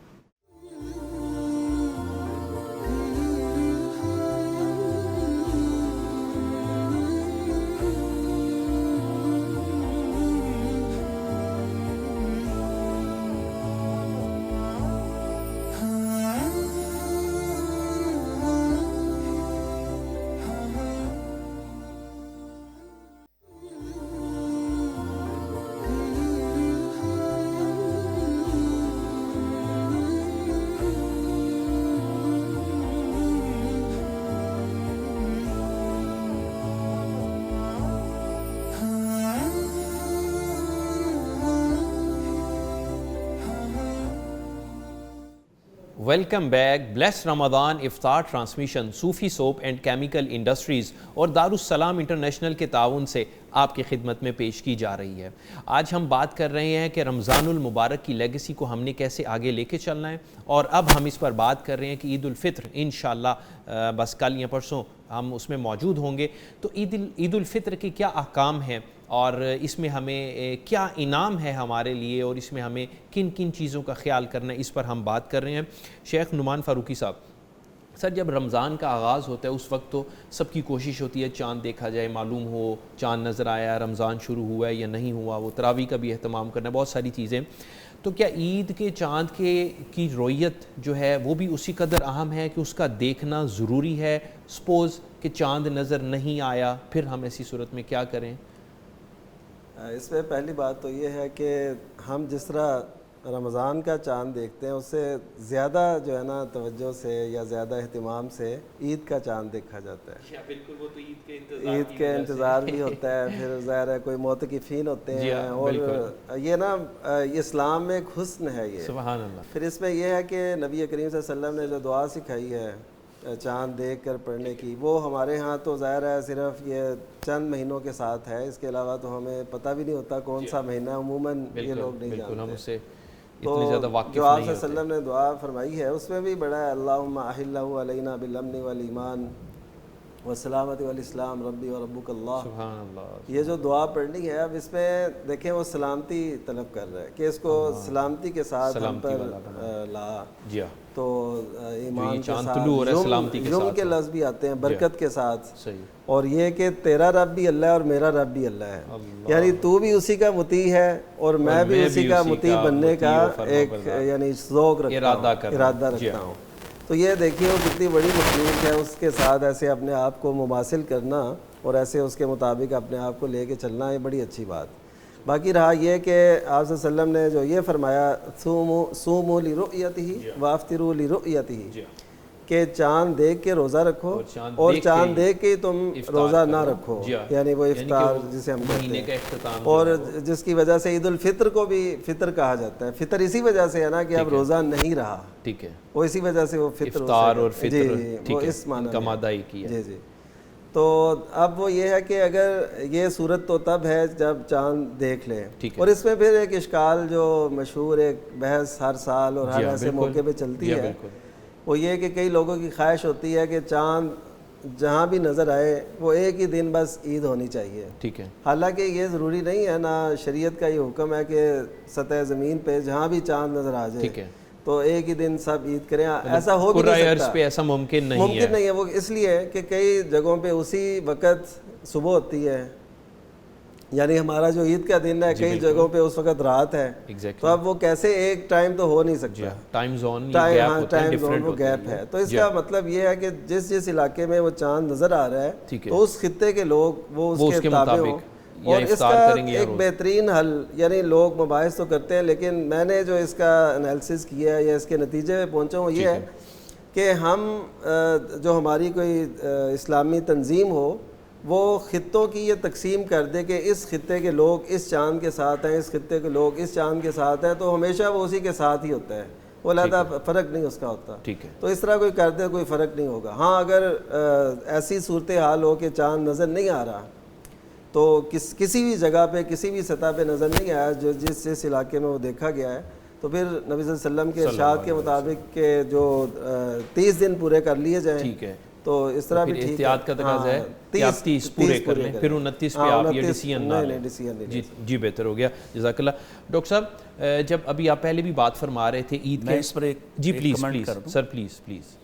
Welcome back. بلیس رمضان افطار transmission Sufi soap and chemical industries اور دارالسلام انٹرنیشنل کے تعاون سے آپ کی خدمت میں پیش کی جا رہی ہے۔ آج ہم بات کر رہے ہیں کہ رمضان المبارک کی لیگیسی کو ہم نے کیسے آگے لے کے چلنا ہے، اور اب ہم اس پر بات کر رہے ہیں کہ عید الفطر انشاءاللہ بس کل یا پرسوں ہم اس میں موجود ہوں گے، تو عید الفطر کے کیا احکام ہیں، اور اس میں ہمیں کیا انعام ہے ہمارے لیے، اور اس میں ہمیں کن کن چیزوں کا خیال کرنا ہے، اس پر ہم بات کر رہے ہیں۔ شیخ نعمان فاروقی صاحب، سر جب رمضان کا آغاز ہوتا ہے اس وقت تو سب کی کوشش ہوتی ہے چاند دیکھا جائے، معلوم ہو چاند نظر آیا، رمضان شروع ہوا ہے یا نہیں ہوا، وہ تراویح کا بھی اہتمام کرنا ہے، بہت ساری چیزیں۔ تو کیا عید کے چاند کی رویت جو ہے وہ بھی اسی قدر اہم ہے کہ اس کا دیکھنا ضروری ہے؟ سپوز کہ چاند نظر نہیں آیا، پھر ہم ایسی صورت میں کیا کریں؟ اس میں پہلی بات تو یہ ہے کہ ہم جس طرح رمضان کا چاند دیکھتے ہیں اس سے زیادہ جو ہے نا توجہ سے یا زیادہ اہتمام سے عید کا چاند دیکھا جاتا ہے۔ بالکل، وہ تو عید کے انتظار بھی ہوتا ہے، پھر ظاہر ہے کوئی معتکفین ہوتے ہیں، اور یہ نا اسلام میں ایک حسن ہے یہ، سبحان اللہ۔ پھر اس میں یہ ہے کہ نبی کریم صلی اللہ علیہ وسلم نے جو دعا سکھائی ہے چاند دیکھ کر پڑھنے کی، وہ ہمارے ہاں تو ظاہر ہے صرف یہ چند مہینوں کے ساتھ ہے، اس کے علاوہ تو ہمیں پتہ بھی نہیں ہوتا کون سا مہینہ، عموماً یہ لوگ نہیں جانتے۔ تو جو آپ صلی اللہ علیہ وسلم نے دعا فرمائی ہے اس میں بھی بڑا ہے، اللہم احلہ علینا بالامن والایمان والسلامت والاسلام ربی و ربک اللہ۔ سبحان اللہ، یہ جو دعا پڑھنی ہے، اب اس میں دیکھیں وہ سلامتی طلب کر رہا ہے کہ اس کو سلامتی کے ساتھ ہم پر لا، تو ایمان کے ساتھ یوم کے لفظ بھی آتے ہیں، برکت کے ساتھ، اور یہ کہ تیرا رب بھی اللہ ہے اور میرا رب بھی اللہ ہے، یعنی تو بھی اسی کا مطیع ہے اور میں بھی اسی کا مطیع بننے کا ایک یعنی ذوق رکھتا ہوں، ارادہ رکھتا ہوں۔ تو یہ دیکھیے وہ کتنی بڑی مخلوق ہے، اس کے ساتھ ایسے اپنے آپ کو مماثل کرنا اور ایسے اس کے مطابق اپنے آپ کو لے کے چلنا، یہ بڑی اچھی بات۔ باقی رہا یہ کہ آپ صلی اللہ علیہ وسلم نے جو یہ فرمایا صوموا لرؤیتہ وافطروا لرؤیتہ، کہ چاند دیکھ کے روزہ رکھو اور چاند دیکھ کے تم روزہ نہ رکھو، یعنی وہ افطار جسے ہم کہتے ہیں، اور جس کی وجہ سے عید الفطر کو بھی فطر کہا جاتا ہے۔ فطر اسی وجہ سے ہے نا کہ اب روزہ نہیں رہا، ٹھیک ہے، وہ اسی وجہ سے وہ فطر افطار اور فطر، وہ اس معنی کا مادہ ہی کیا۔ جی جی۔ تو اب وہ یہ ہے کہ اگر یہ صورت تو تب ہے جب چاند دیکھ لیں، اور اس میں پھر ایک اشکال جو مشہور ایک بحث ہر سال اور ہر ایسے موقع پہ چلتی ہے، وہ یہ کہ کئی لوگوں کی خواہش ہوتی ہے کہ چاند جہاں بھی نظر آئے وہ ایک ہی دن بس عید ہونی چاہیے، ٹھیک ہے، حالانکہ یہ ضروری نہیں ہے، نہ شریعت کا یہ حکم ہے کہ سطح زمین پہ جہاں بھی چاند نظر آ جائے ٹھیک ہے تو ایک ہی دن سب عید کریں، ایسا ہو بھی نہیں سکتا، پہ ایسا ممکن نہیں ہے، ممکن نہیں ہے۔ وہ اس لیے کہ کئی جگہوں پہ اسی وقت صبح ہوتی ہے، یعنی ہمارا جو عید کا دن ہے کئی جگہوں پہ اس وقت رات ہے، تو اب وہ کیسے ایک ٹائم تو ہو نہیں سکتا، ٹائم زون وہ گیپ ہے۔ تو اس کا مطلب یہ ہے کہ جس علاقے میں وہ چاند نظر آ رہا ہے تو اس خطے کے لوگ وہ اس کے تابع ہوں، اور اس کا ایک بہترین حل، یعنی لوگ مباحث تو کرتے ہیں لیکن میں نے جو اس کا انالیسس کیا ہے یا اس کے نتیجے میں پہنچا ہوں، یہ ہے کہ ہم جو ہماری کوئی اسلامی تنظیم ہو وہ خطوں کی یہ تقسیم کر دے کہ اس خطے کے لوگ اس چاند کے ساتھ ہیں، اس خطے کے لوگ اس چاند کے ساتھ ہیں، تو ہمیشہ وہ اسی کے ساتھ ہی ہوتا ہے، وہ علیحدہ فرق نہیں اس کا ہوتا، تو اس طرح کوئی کر دے کوئی فرق نہیں ہوگا۔ ہاں اگر ایسی صورتحال ہو کہ چاند نظر نہیں آ رہا تو کسی بھی جگہ پہ کسی بھی سطح پہ نظر نہیں آیا جو جس علاقے میں وہ دیکھا گیا ہے، تو پھر نبی صلی اللہ علیہ وسلم کے ارشاد کے مطابق کہ جو 30 دن پورے کر لیے جائیں، ٹھیک ہے، تو اس طرح بھی ٹھیک ہے، احتیاط کا تقاضا ہے کہ آپ 30 پورے کر لیں، پھر 29 پہ آپ یہ ڈیسیژن نہ لیں۔ جی بہتر ہو گیا، جزاک اللہ۔ ڈاکٹر صاحب جب ابھی آپ پہلے بھی بات فرما رہے تھے عید کے، اس پر ایک جی پلیز سر پلیز،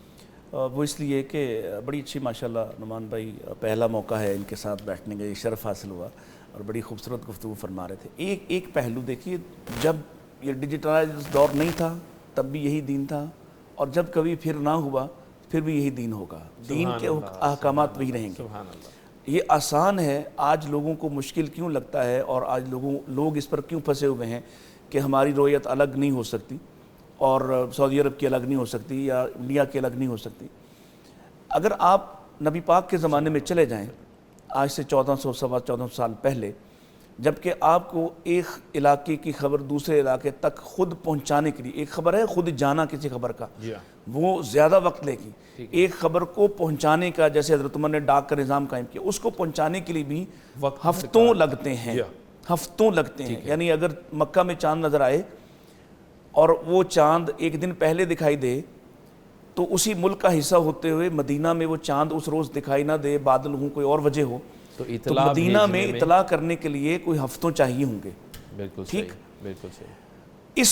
وہ اس لیے کہ بڑی اچھی ماشاءاللہ نعمان بھائی، پہلا موقع ہے ان کے ساتھ بیٹھنے کا، یہ شرف حاصل ہوا اور بڑی خوبصورت گفتگو فرما رہے تھے۔ ایک پہلو دیکھیے، جب یہ ڈیجیٹلائز دور نہیں تھا تب بھی یہی دین تھا، اور جب کبھی پھر نہ ہوا پھر بھی یہی دین ہوگا، دین کے احکامات وہی رہیں گے۔ یہ آسان ہے، آج لوگوں کو مشکل کیوں لگتا ہے اور آج لوگ اس پر کیوں پھنسے ہوئے ہیں کہ ہماری رویت الگ نہیں ہو سکتی اور سعودی عرب کی الگ نہیں ہو سکتی یا انڈیا کی الگ نہیں ہو سکتی۔ اگر آپ نبی پاک کے زمانے میں چلے جائیں، آج سے 1400 سال پہلے، جبکہ آپ کو ایک علاقے کی خبر دوسرے علاقے تک خود پہنچانے کے لیے، ایک خبر ہے خود جانا کسی خبر کا، وہ زیادہ وقت لے گی، ایک خبر کو پہنچانے کا، جیسے حضرت عمر نے ڈاک کا نظام قائم کیا، اس کو پہنچانے کے لیے بھی ہفتوں لگتے ہیں، ہفتوں لگتے ہیں۔ یعنی اگر مکہ میں چاند نظر آئے اور وہ چاند ایک دن پہلے دکھائی دے تو اسی ملک کا حصہ ہوتے ہوئے مدینہ میں وہ چاند اس روز دکھائی نہ دے، بادل ہوں، کوئی اور وجہ ہو، تو مدینہ میں اطلاع کرنے کے لیے کوئی ہفتوں چاہیے ہوں گے۔ بالکل ٹھیک، بالکل صحیح۔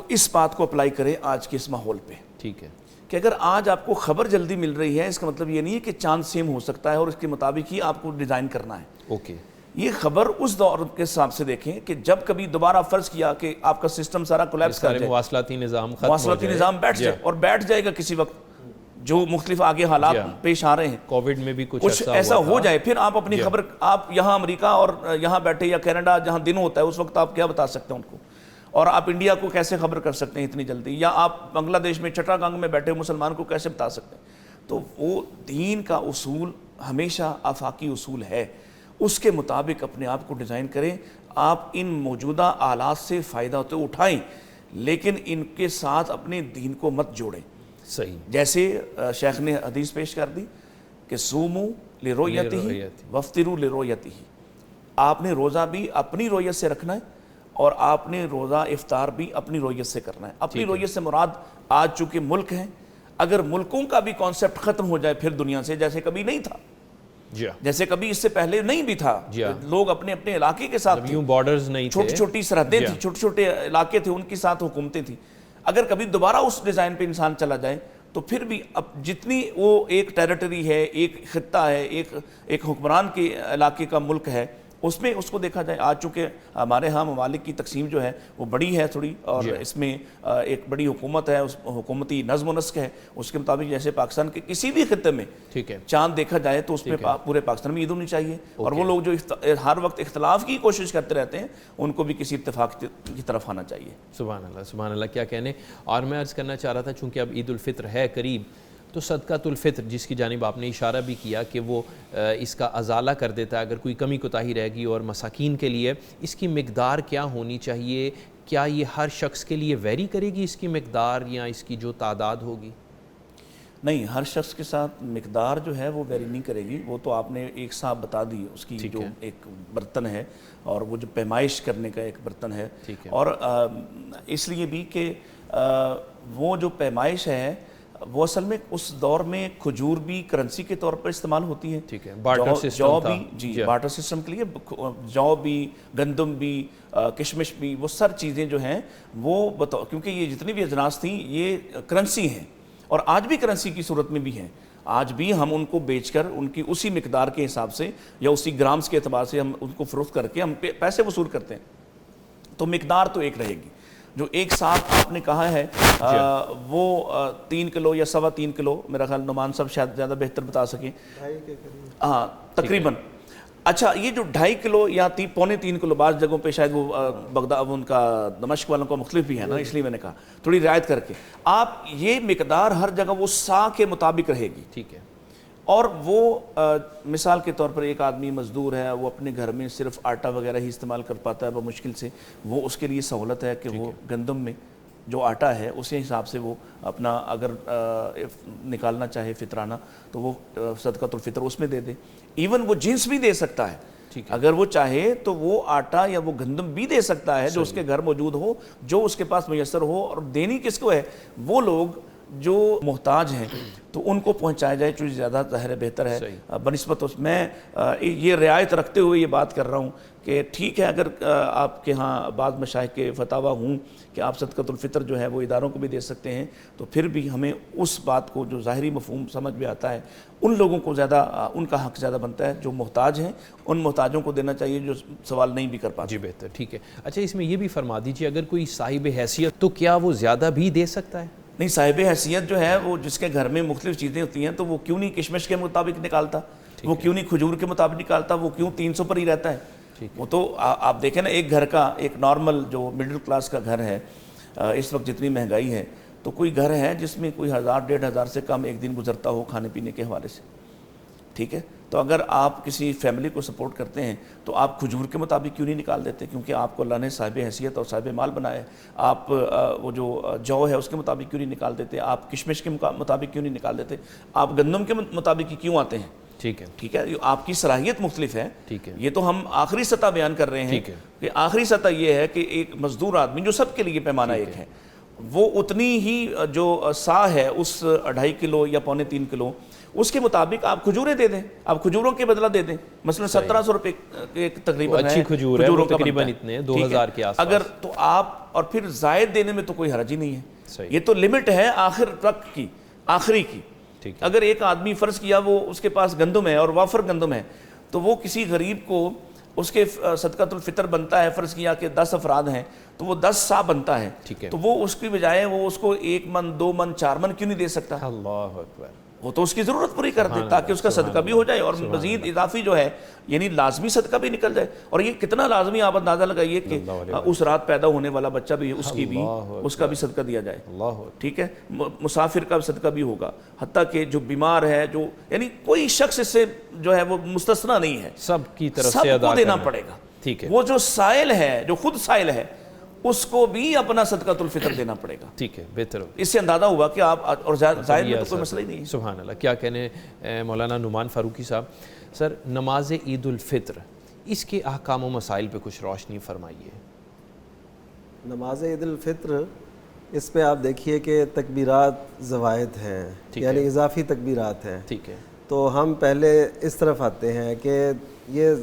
اس بات کو اپلائی کریں آج کے اس ماحول پہ، ٹھیک ہے، کہ اگر آج آپ کو خبر جلدی مل رہی ہے، اس کا مطلب یہ نہیں ہے کہ چاند سیم ہو سکتا ہے اور اس کے مطابق ہی آپ کو ڈیزائن کرنا ہے۔ اوکے، یہ خبر اس دور کے حساب سے دیکھیں کہ جب کبھی دوبارہ فرض کیا کہ آپ کا سسٹم سارا کولیپس کر جائے، مواصلاتی نظام ختم ہو جائے، مواصلاتی نظام بیٹھ جائے، اور بیٹھ جائے گا کسی وقت، جو مختلف آگے حالات پیش آ رہے ہیں، کووڈ میں بھی کچھ ایسا ہو جائے، پھر آپ اپنی خبر، آپ یہاں امریکہ اور یہاں بیٹھے یا کینیڈا جہاں دن ہوتا ہے اس وقت آپ کیا بتا سکتے ہیں ان کو، اور آپ انڈیا کو کیسے خبر کر سکتے ہیں اتنی جلدی، یا آپ بنگلہ دیش میں چٹاگانگ میں بیٹھے مسلمان کو کیسے بتا سکتے ہیں؟ تو وہ دین کا اصول ہمیشہ آفاقی اصول ہے، اس کے مطابق اپنے آپ کو ڈیزائن کریں۔ آپ ان موجودہ آلات سے فائدہ تو اٹھائیں لیکن ان کے ساتھ اپنے دین کو مت جوڑیں۔ صحیح، جیسے شیخ نے حدیث پیش کر دی کہ صوموا لرؤیتہ وافطروا لرؤیتہ، آپ نے روزہ بھی اپنی رویت سے رکھنا ہے اور آپ نے روزہ افطار بھی اپنی رویت سے کرنا ہے۔ اپنی رویت سے مراد آج چونکہ ملک ہیں، اگر ملکوں کا بھی کانسیپٹ ختم ہو جائے پھر دنیا سے، جیسے کبھی نہیں تھا، جیسے کبھی اس سے پہلے نہیں بھی تھا، لوگ اپنے اپنے علاقے کے ساتھ، بارڈرز نہیں تھے، چھوٹی چھوٹی سرحدیں تھیں، چھوٹے چھوٹے علاقے تھے، ان کے ساتھ حکومتیں تھیں، اگر کبھی دوبارہ اس ڈیزائن پہ انسان چلا جائے تو پھر بھی اب جتنی وہ ایک ٹیریٹری ہے، ایک خطہ ہے، ایک حکمران کے علاقے کا ملک ہے، اس میں اس کو دیکھا جائے. آج چونکہ ہمارے ہاں ممالک کی تقسیم جو ہے وہ بڑی ہے تھوڑی, اور اس میں ایک بڑی حکومت ہے, اس حکومتی نظم و نسق ہے, اس کے مطابق جیسے پاکستان کے کسی بھی خطے میں چاند دیکھا جائے تو اس میں پورے پاکستان میں عید ہونی چاہیے. اور وہ لوگ جو ہر وقت اختلاف کی کوشش کرتے رہتے ہیں ان کو بھی کسی اتفاق کی طرف آنا چاہیے. سبحان اللہ, سبحان اللہ, کیا کہنے. اور میں عرض کرنا چاہ رہا تھا چونکہ اب عید الفطر ہے قریب, تو صدقۃ الفطر جس کی جانب آپ نے اشارہ بھی کیا کہ وہ اس کا ازالہ کر دیتا ہے اگر کوئی کمی کوتاہی رہ گئی, اور مساکین کے لیے اس کی مقدار کیا ہونی چاہیے؟ کیا یہ ہر شخص کے لیے ویری کرے گی اس کی مقدار یا اس کی جو تعداد ہوگی؟ نہیں, ہر شخص کے ساتھ مقدار جو ہے وہ ویری نہیں کرے گی. وہ تو آپ نے ایک صاحب بتا دی, اس کی جو ایک برتن ہے اور وہ جو پیمائش کرنے کا ایک برتن ہے, اور اس لیے بھی کہ وہ جو پیمائش ہے وہ اصل میں اس دور میں کھجور بھی کرنسی کے طور پر استعمال ہوتی ہے. ٹھیک ہے, بارٹر سسٹم تھا. جی, بارٹر سسٹم کے لیے جو بھی, گندم بھی, کشمش بھی, وہ سر چیزیں جو ہیں وہ کیونکہ یہ جتنی بھی اجناس تھیں یہ کرنسی ہیں, اور آج بھی کرنسی کی صورت میں بھی ہیں. آج بھی ہم ان کو بیچ کر ان کی اسی مقدار کے حساب سے یا اسی گرامز کے اعتبار سے ہم ان کو فروخت کر کے ہم پیسے وصول کرتے ہیں. تو مقدار تو ایک رہے گی. جو ایک ساتھ آپ نے کہا ہے وہ 3 کلو یا 3.25 کلو, میرا خیال نعمان صاحب شاید زیادہ بہتر بتا سکیں. ہاں تقریباً. اچھا, یہ جو 2.5 کلو یا 3.25 کلو, بعض جگہوں پہ شاید وہ بغداد ان کا دمشق والوں کا مختلف بھی ہے نا, اس لیے میں نے کہا تھوڑی رعایت کر کے آپ, یہ مقدار ہر جگہ وہ سا کے مطابق رہے گی. ٹھیک ہے. اور وہ مثال کے طور پر ایک آدمی مزدور ہے, وہ اپنے گھر میں صرف آٹا وغیرہ ہی استعمال کر پاتا ہے بمشکل سے, وہ اس کے لیے سہولت ہے کہ وہ گندم میں جو آٹا ہے اسی حساب سے وہ اپنا اگر نکالنا چاہے فطرانہ تو وہ صدقۃ الفطر اس میں دے دے. ایون وہ جنس بھی دے سکتا ہے, اگر وہ چاہے تو وہ آٹا یا وہ گندم بھی دے سکتا ہے جو اس کے گھر موجود ہو, جو اس کے پاس میسر ہو. اور دینی کس کو ہے؟ وہ لوگ جو محتاج ہیں تو ان کو پہنچایا جائے, جو زیادہ ظاہر بہتر ہے بنسبت. میں یہ رعایت رکھتے ہوئے یہ بات کر رہا ہوں کہ ٹھیک ہے اگر آپ کے ہاں بعض مشائخ کے فتاویٰ ہوں کہ آپ صدقۃ الفطر جو ہے وہ اداروں کو بھی دے سکتے ہیں, تو پھر بھی ہمیں اس بات کو جو ظاہری مفہوم سمجھ میں آتا ہے ان لوگوں کو زیادہ, ان کا حق زیادہ بنتا ہے. جو محتاج ہیں ان محتاجوں کو دینا چاہیے جو سوال نہیں بھی کر پاتے. جی بہتر, ٹھیک ہے. اچھا, اس میں یہ بھی فرما دیجیے اگر کوئی صاحب حیثیت تو کیا وہ زیادہ بھی دے سکتا ہے؟ نہیں, صاحب حیثیت جو ہے وہ جس کے گھر میں مختلف چیزیں ہوتی ہیں تو وہ کیوں نہیں کشمش کے مطابق نکالتا, وہ کیوں نہیں کھجور کے مطابق نکالتا, وہ کیوں 300 پر ہی رہتا ہے؟ وہ تو آپ دیکھیں نا, ایک گھر کا, ایک نارمل جو مڈل کلاس کا گھر ہے, اس وقت جتنی مہنگائی ہے تو کوئی گھر ہے جس میں کوئی 1000-1500 سے کم ایک دن گزرتا ہو کھانے پینے کے حوالے سے. ٹھیک ہے, تو اگر آپ کسی فیملی کو سپورٹ کرتے ہیں تو آپ کھجور کے مطابق کیوں نہیں نکال دیتے؟ کیونکہ آپ کو اللہ نے صاحب حیثیت اور صاحب مال بنایا ہے. آپ وہ جو ہے اس کے مطابق کیوں نہیں نکال دیتے؟ آپ کشمش کے مطابق کیوں نہیں نکال دیتے؟ آپ گندم کے مطابق کیوں آتے ہیں؟ ٹھیک ہے, ٹھیک ہے, آپ کی صلاحیت مختلف ہے. ٹھیک ہے, یہ تو ہم آخری سطح بیان کر رہے ہیں کہ آخری سطح یہ ہے کہ ایک مزدور آدمی جو سب کے لیے پیمانہ ایک ہے, وہ اتنی ہی جو سا ہے اس 2.5 کلو یا 3.25 کلو اس کے مطابق آپ کھجوریں دے دیں, آپ کھجوروں کے بدلہ دے دیں. مثلا 1700 روپے ایک تقریباً اچھی کھجور ہے, وہ تقریباً اتنے 2000 کے آس پاس. اگر تو آپ, اور پھر زائد دینے میں تو کوئی حرج ہی نہیں ہے. یہ تو لمٹ ہے آخر تک کی, آخری کی. اگر ایک آدمی فرض کیا وہ اس کے پاس گندم ہے اور وافر گندم ہے تو وہ کسی غریب کو اس کے صدقۃ الفطر بنتا ہے, فرض کیا کہ 10 افراد ہیں تو وہ 10 سا بنتا ہے, تو وہ اس کی بجائے وہ اس کو 1 من 2 من 4 من کیوں نہیں دے سکتا؟ اللہ اکبر. وہ تو اس کی ضرورت پوری کر دے تاکہ اس کا صدقہ بھی ہو جائے اور مزید اضافی جو ہے یعنی لازمی صدقہ بھی نکل جائے. اور یہ کتنا لازمی, آپ اندازہ لگائیے کہ اس رات پیدا ہونے والا بچہ بھی اس کی بھی, اس کا بھی صدقہ دیا جائے. ٹھیک ہے, مسافر کا صدقہ بھی ہوگا, حتیٰ کہ جو بیمار ہے, جو یعنی کوئی شخص اس سے جو ہے وہ مستثنا نہیں ہے, سب کی طرف سے سب کو دینا پڑے گا. ٹھیک ہے, وہ جو سائل ہے, جو خود سائل ہے, اس کو بھی اپنا صدقۃ الفطر دینا پڑے گا. ٹھیک ہے, بہتر. اس سے اندازہ ہوا کہ آپ, اور زائد میں تو کوئی مسئلہ ہی نہیں ہے. سبحان اللہ. کیا کہنے مولانا نعمان فاروقی صاحب. سر, نماز عید الفطر, اس کے احکام و مسائل پہ کچھ روشنی فرمائیے. نماز عید الفطر, اس پہ آپ دیکھیے کہ تکبیرات زوائد ہیں, یعنی اضافی تکبیرات ہیں. ٹھیک ہے, تو ہم پہلے اس طرف آتے ہیں کہ یہ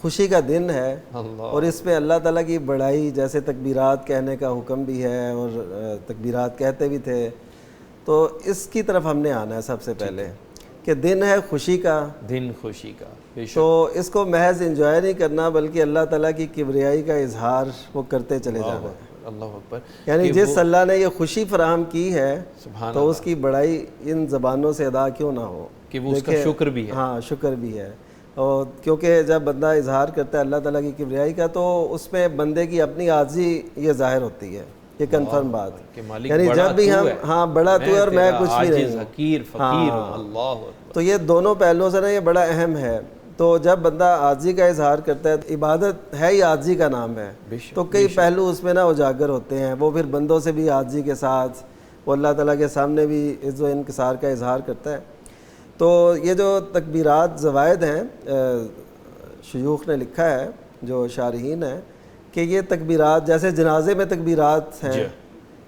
خوشی کا دن ہے اور اس پہ اللہ تعالیٰ کی بڑائی, جیسے تکبیرات کہنے کا حکم بھی ہے اور تکبیرات کہتے بھی تھے, تو اس کی طرف ہم نے آنا ہے سب سے پہلے. کہ دن ہے خوشی کا، دن خوشی کا، بے شک، تو اس کو محض انجوائے نہیں کرنا بلکہ اللہ تعالیٰ کی کبریائی کا اظہار وہ کرتے چلے جانا ہے۔ اللہ اکبر، یعنی کہ جس اللہ نے یہ خوشی فراہم کی ہے سبحان تو اس کی بڑائی ان زبانوں سے ادا کیوں نہ ہو، کہ وہ اس کا دیکھیں، شکر بھی ہے۔ ہاں شکر بھی ہے، اور کیونکہ جب بندہ اظہار کرتا ہے اللہ تعالیٰ کی کبریائی کا تو اس میں بندے کی اپنی عاجزی یہ ظاہر ہوتی ہے، یہ کنفرم بات کہ مالک یعنی بڑا جب بھی تو ہم ہے، ہاں بڑا تو ہے اور میں تیرا کچھ بھی نہیں عاجز، ہوں، حقیر، فقیر ہوں، اللہ اکبر۔ تو یہ دونوں پہلوؤں سے نا یہ بڑا اہم ہے۔ تو جب بندہ عاجزی کا اظہار کرتا ہے تو عبادت ہے ہی عاجزی کا نام ہے، تو کئی پہلو اس میں نا اجاگر ہوتے ہیں، وہ پھر بندوں سے بھی عاجزی کے ساتھ وہ اللہ تعالیٰ کے سامنے بھی عز و انکسار کا اظہار کرتا ہے۔ تو یہ جو تکبیرات زوائد ہیں، شیوخ نے لکھا ہے جو شارحین ہیں کہ یہ تکبیرات جیسے جنازے میں تکبیرات ہیں،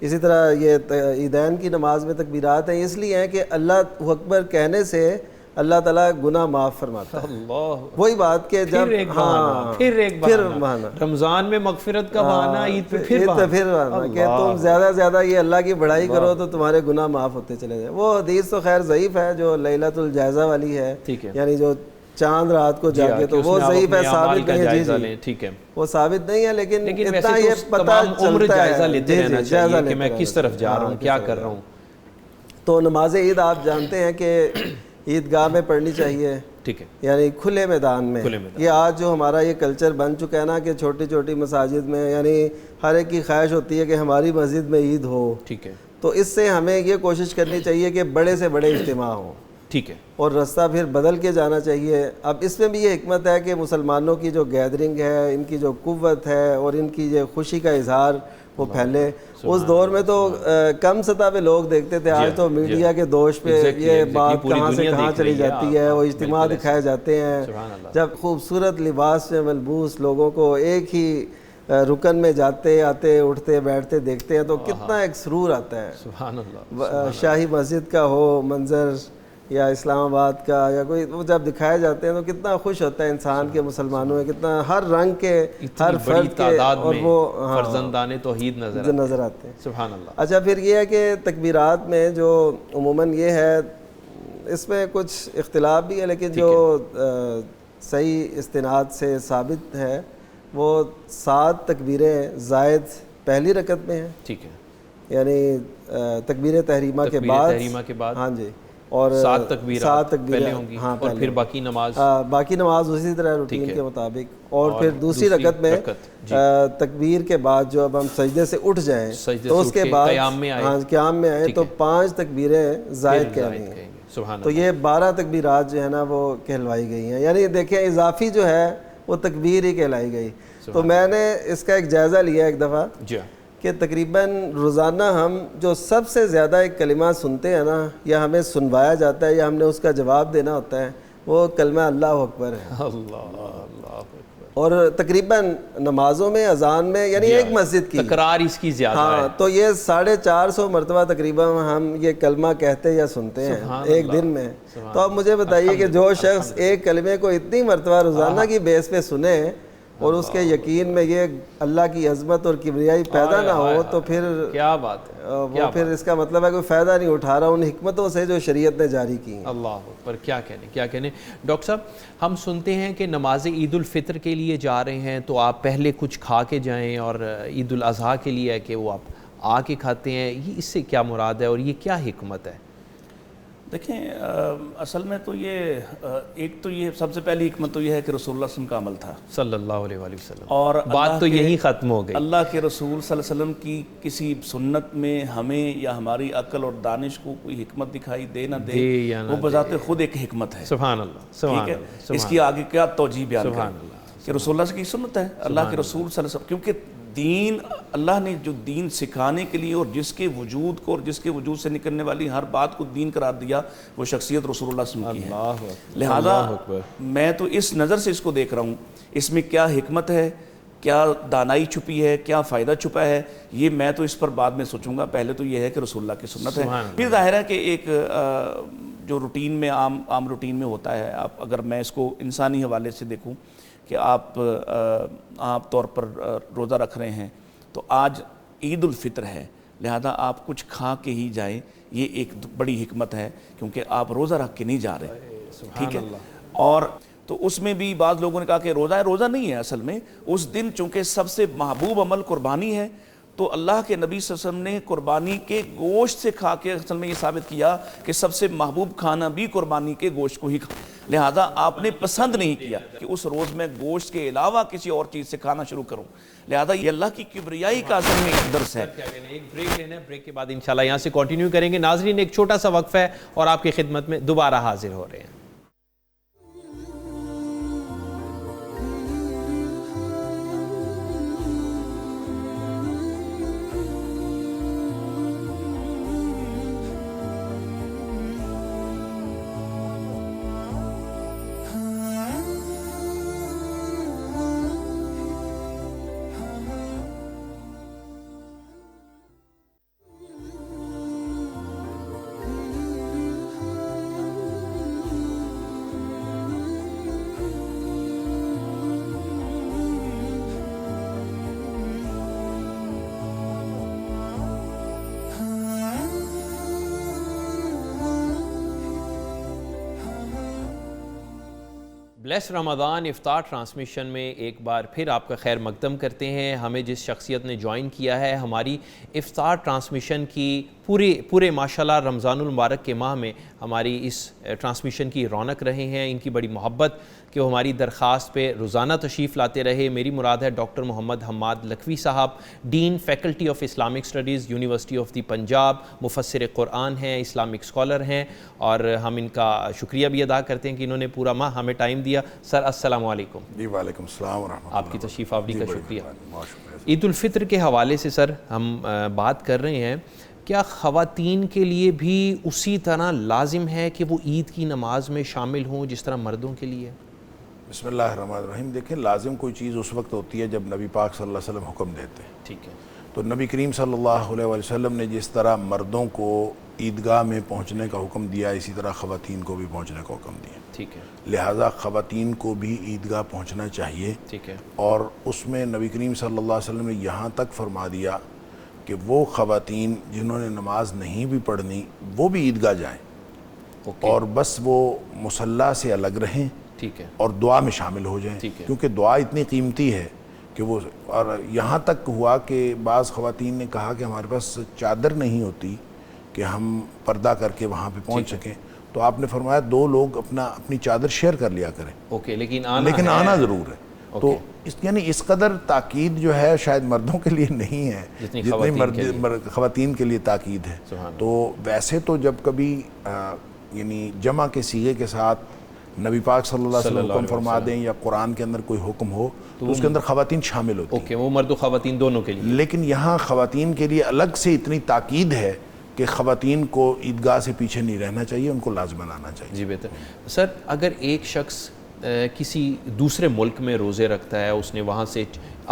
اسی طرح یہ عیدین کی نماز میں تکبیرات ہیں، اس لیے ہیں کہ اللہ اکبر کہنے سے اللہ تعالیٰ گناہ معاف فرماتا ہے۔ اللہ، وہی بات کہ جب پھر ایک بہانہ، پھر ایک بہانہ، بہانہ، رمضان میں مغفرت کا بہانہ، عید پہ پھر عید پہ بہانہ، پھر بہانہ کہ تم زیادہ سے زیادہ یہ اللہ کی بڑائی کرو تو تمہارے گناہ معاف ہوتے چلے جائیں۔ وہ حدیث تو خیر ضعیف ہے جو لیلۃ الجائزہ والی ہے، ٹھیک ہے، یعنی جو چاند رات کو جاگے تو وہ ضعیف ہے، ثابت نہیں ہے، جی جی ٹھیک ہے، وہ ثابت نہیں ہے، لیکن لیکن اتنا ویسے یہ تو پتہ تمام عمر چلتا جائزہ ہے، لیتے رہنا چاہیے کہ میں کس طرف جا رہا ہوں، کیا کر رہا ہوں۔ تو نماز عید آپ جانتے ہیں کہ عیدگاہ میں پڑھنی چاہیے، ٹھیک ہے، یعنی کھلے میدان میں۔ یہ آج جو ہمارا یہ کلچر بن چکا ہے نا کہ چھوٹی چھوٹی مساجد میں، یعنی ہر ایک کی خواہش ہوتی ہے کہ ہماری مسجد میں عید ہو، ٹھیک ہے، تو اس سے ہمیں یہ کوشش کرنی چاہیے کہ بڑے سے بڑے اجتماع ہوں، ٹھیک ہے، اور رستہ پھر بدل کے جانا چاہیے۔ اب اس میں بھی یہ حکمت ہے کہ مسلمانوں کی جو گیدرنگ ہے، ان کی جو قوت ہے اور ان کی یہ خوشی کا اظہار وہ پھیلے۔ اس دور میں تو کم سطح پہ لوگ دیکھتے تھے، آج تو میڈیا کے دوش پہ یہ بات کہاں سے کہاں چلی جاتی ہے، وہ اجتماع دکھائے جاتے ہیں، جب خوبصورت لباس میں ملبوس لوگوں کو ایک ہی رکن میں جاتے آتے اٹھتے بیٹھتے دیکھتے ہیں تو کتنا ایک سرور آتا ہے۔ سبحان اللہ، شاہی مسجد کا ہو منظر یا اسلام آباد کا یا کوئی، وہ جب دکھائے جاتے ہیں تو کتنا خوش ہوتا ہے انسان کے، مسلمانوں میں کتنا ہر رنگ کے، ہر فرد کے، اور وہ فرزندان توحید نظر آتے ہیں۔ سبحان اللہ۔ اچھا، پھر یہ ہے کہ تکبیرات میں جو عموماً یہ ہے، اس میں کچھ اختلاف بھی ہے، لیکن جو صحیح استناد سے ثابت ہے وہ 7 تکبیریں زائد پہلی رکعت میں ہیں، ٹھیک ہے، یعنی تکبیر تحریمہ کے بعد، ہاں جی، اور 7 تکبیرات پہلے ہوں گی، اور پھر باقی نماز اسی طرح روٹین کے مطابق، اور پھر دوسری رکعت میں تکبیر کے بعد جو اب ہم سجدے سے اٹھ جائیں تو اس کے بعد قیام میں آئیں تو 5 تکبیریں زائد کہنی ہیں، تو یہ 12 تکبیرات جو ہے نا وہ کہلوائی گئی ہیں، یعنی دیکھیں اضافی جو ہے وہ تکبیر ہی کہلائی گئی۔ تو میں نے اس کا ایک جائزہ لیا ایک دفعہ کہ تقریباً روزانہ ہم جو سب سے زیادہ ایک کلمہ سنتے ہیں نا، یا ہمیں سنوایا جاتا ہے یا ہم نے اس کا جواب دینا ہوتا ہے، وہ کلمہ اللہ اکبر ہے۔ اور تقریباً نمازوں میں، اذان میں، یعنی ایک مسجد کی تکرار اس کی زیادہ ہے، ہاں، تو یہ 450 مرتبہ تقریباً ہم یہ کلمہ کہتے یا سنتے ہیں ایک دن میں۔ تو اب مجھے بتائیے کہ جو شخص ایک کلمے کو اتنی مرتبہ روزانہ کی بیس پہ سنے اور اس کے یقین میں یہ اللہ کی عظمت اور کبریائی پیدا نہ ہو تو پھر کیا بات ہے، وہ پھر اس کا مطلب ہے کوئی فائدہ نہیں اٹھا رہا ان حکمتوں سے جو شریعت نے جاری کی ہیں۔ اللہ اکبر، کیا کہنے۔ ڈاکٹر صاحب، ہم سنتے ہیں کہ نماز عید الفطر کے لیے جا رہے ہیں تو آپ پہلے کچھ کھا کے جائیں، اور عید الاضحیٰ کے لیے ہے کہ وہ آپ آ کے کھاتے ہیں، یہ اس سے کیا مراد ہے اور یہ کیا حکمت ہے؟ دیکھیں، اصل میں تو یہ ایک تو یہ سب سے پہلی حکمت تو یہ ہے کہ رسول اللہ صلی اللہ علیہ وسلم کا عمل تھا، صلی اللہ علیہ وسلم، اور بات تو یہی ختم ہو گئی۔ اللہ کے رسول صلی اللہ علیہ وسلم کی کسی سنت میں ہمیں یا ہماری عقل اور دانش کو کوئی حکمت دکھائی دے نہ دے، وہ بذات خود ایک حکمت ہے۔ سبحان اللہ، سبحان اللہ، اس کی آگے کیا توجیہ بیان کریں کہ رسول اللہ کی سنت ہے، اللہ کے رسول صلی اللہ علیہ وسلم، کیونکہ دین، اللہ نے جو دین سکھانے کے لیے اور جس کے وجود کو اور جس کے وجود سے نکلنے والی ہر بات کو دین قرار دیا، وہ شخصیت رسول اللہ صلی اللہ علیہ وسلم کی ہے۔ لہذا میں تو اس نظر سے اس کو دیکھ رہا ہوں، اس میں کیا حکمت ہے، کیا دانائی چھپی ہے، کیا فائدہ چھپا ہے، یہ میں تو اس پر بعد میں سوچوں گا۔ پہلے تو یہ ہے کہ رسول اللہ کی سنت ہے۔ پھر ظاہر ہے کہ ایک جو روٹین میں عام روٹین میں ہوتا ہے، اگر میں اس کو انسانی حوالے سے دیکھوں کہ آپ عام طور پر روزہ رکھ رہے ہیں تو آج عید الفطر ہے، لہذا آپ کچھ کھا کے ہی جائیں، یہ ایک بڑی حکمت ہے، کیونکہ آپ روزہ رکھ کے نہیں جا رہے، ٹھیک ہے. اور تو اس میں بھی بعض لوگوں نے کہا کہ روزہ نہیں ہے اصل میں. اس دن چونکہ سب سے محبوب عمل قربانی ہے، تو اللہ کے نبی صلی اللہ علیہ وسلم نے قربانی کے گوشت سے کھا کے اصل میں یہ ثابت کیا کہ سب سے محبوب کھانا بھی قربانی کے گوشت کو ہی کھا. لہذا آپ نے پسند نہیں کیا کہ اس روز میں گوشت کے علاوہ کسی اور چیز سے کھانا شروع کروں. لہذا یہ اللہ کی کبریائی کا اصل میں ایک درس ہے. ایک بریک لینا ہے، بریک کے بعد انشاءاللہ یہاں سے کنٹینیو کریں گے. ناظرین ایک چھوٹا سا وقفہ ہے اور آپ کی خدمت میں دوبارہ حاضر ہو رہے ہیں. بلیس رمضان افطار ٹرانسمیشن میں ایک بار پھر آپ کا خیر مقدم کرتے ہیں. ہمیں جس شخصیت نے جوائن کیا ہے ہماری افطار ٹرانسمیشن کی پورے ماشاءاللہ رمضان المبارک کے ماہ میں ہماری اس ٹرانسمیشن کی رونق رہے ہیں. ان کی بڑی محبت کہ وہ ہماری درخواست پہ روزانہ تشریف لاتے رہے. میری مراد ہے ڈاکٹر محمد حماد لکھوی صاحب، dean faculty of Islamic studies, university of the Punjab, مفسر قرآن ہیں، اسلامک اسکالر ہیں، اور ہم ان کا شکریہ بھی ادا کرتے ہیں کہ انہوں نے پورا ماہ ہمیں ٹائم دیا. سر السلام علیکم. جی وعلیکم السلام ورحمۃ اللہ. آپ کی تشریف آوری کا شکریہ. بہت شکریہ. عید الفطر کے حوالے سے سر ہم بات کر رہے ہیں، کیا خواتین کے لیے بھی اسی طرح لازم ہے کہ وہ عید کی نماز میں شامل ہوں جس طرح مردوں کے لیے؟ بسم اللہ الرحمن الرحیم. دیکھیں، لازم کوئی چیز اس وقت ہوتی ہے جب نبی پاک صلی اللہ علیہ وسلم حکم دیتے ہیں. ٹھیک ہے. تو نبی کریم صلی اللہ علیہ وسلم نے جس طرح مردوں کو عیدگاہ میں پہنچنے کا حکم دیا، اسی طرح خواتین کو بھی پہنچنے کا حکم دیا. ٹھیک ہے. لہٰذا خواتین کو بھی عیدگاہ پہنچنا چاہیے. ٹھیک ہے. اور اس میں نبی کریم صلی اللہ علیہ وسلم نے یہاں تک فرما دیا کہ وہ خواتین جنہوں نے نماز نہیں بھی پڑھنی وہ بھی عیدگاہ جائیں، اور بس وہ مصلی سے الگ رہیں. ٹھیک ہے. اور دعا میں شامل ہو جائیں، کیونکہ دعا اتنی قیمتی ہے کہ وہ. اور یہاں تک ہوا کہ بعض خواتین نے کہا کہ ہمارے پاس چادر نہیں ہوتی کہ ہم پردہ کر کے وہاں پہ پہنچ سکیں. تو آپ نے فرمایا 2 لوگ اپنی چادر شیئر کر لیا کریں. اوکے. لیکن آنا ضرور ہے. تو یعنی اس قدر تاکید جو ہے شاید مردوں کے لیے نہیں ہے جتنی خواتین کے لیے تاکید ہے. تو ویسے تو جب کبھی یعنی جمع کے صیغے کے ساتھ نبی پاک صلی اللہ علیہ وسلم حکم فرما دیں یا قرآن کے اندر کوئی حکم ہو تو اس کے اندر خواتین شامل ہوتی ہیں. اوکے. وہ مرد و خواتین دونوں کے لیے. لیکن یہاں خواتین کے لیے الگ سے اتنی تاکید ہے کہ خواتین کو عیدگاہ سے پیچھے نہیں رہنا چاہیے، ان کو لازماً آنا چاہیے. جی بہتر. سر اگر ایک شخص کسی دوسرے ملک میں روزے رکھتا ہے، اس نے وہاں سے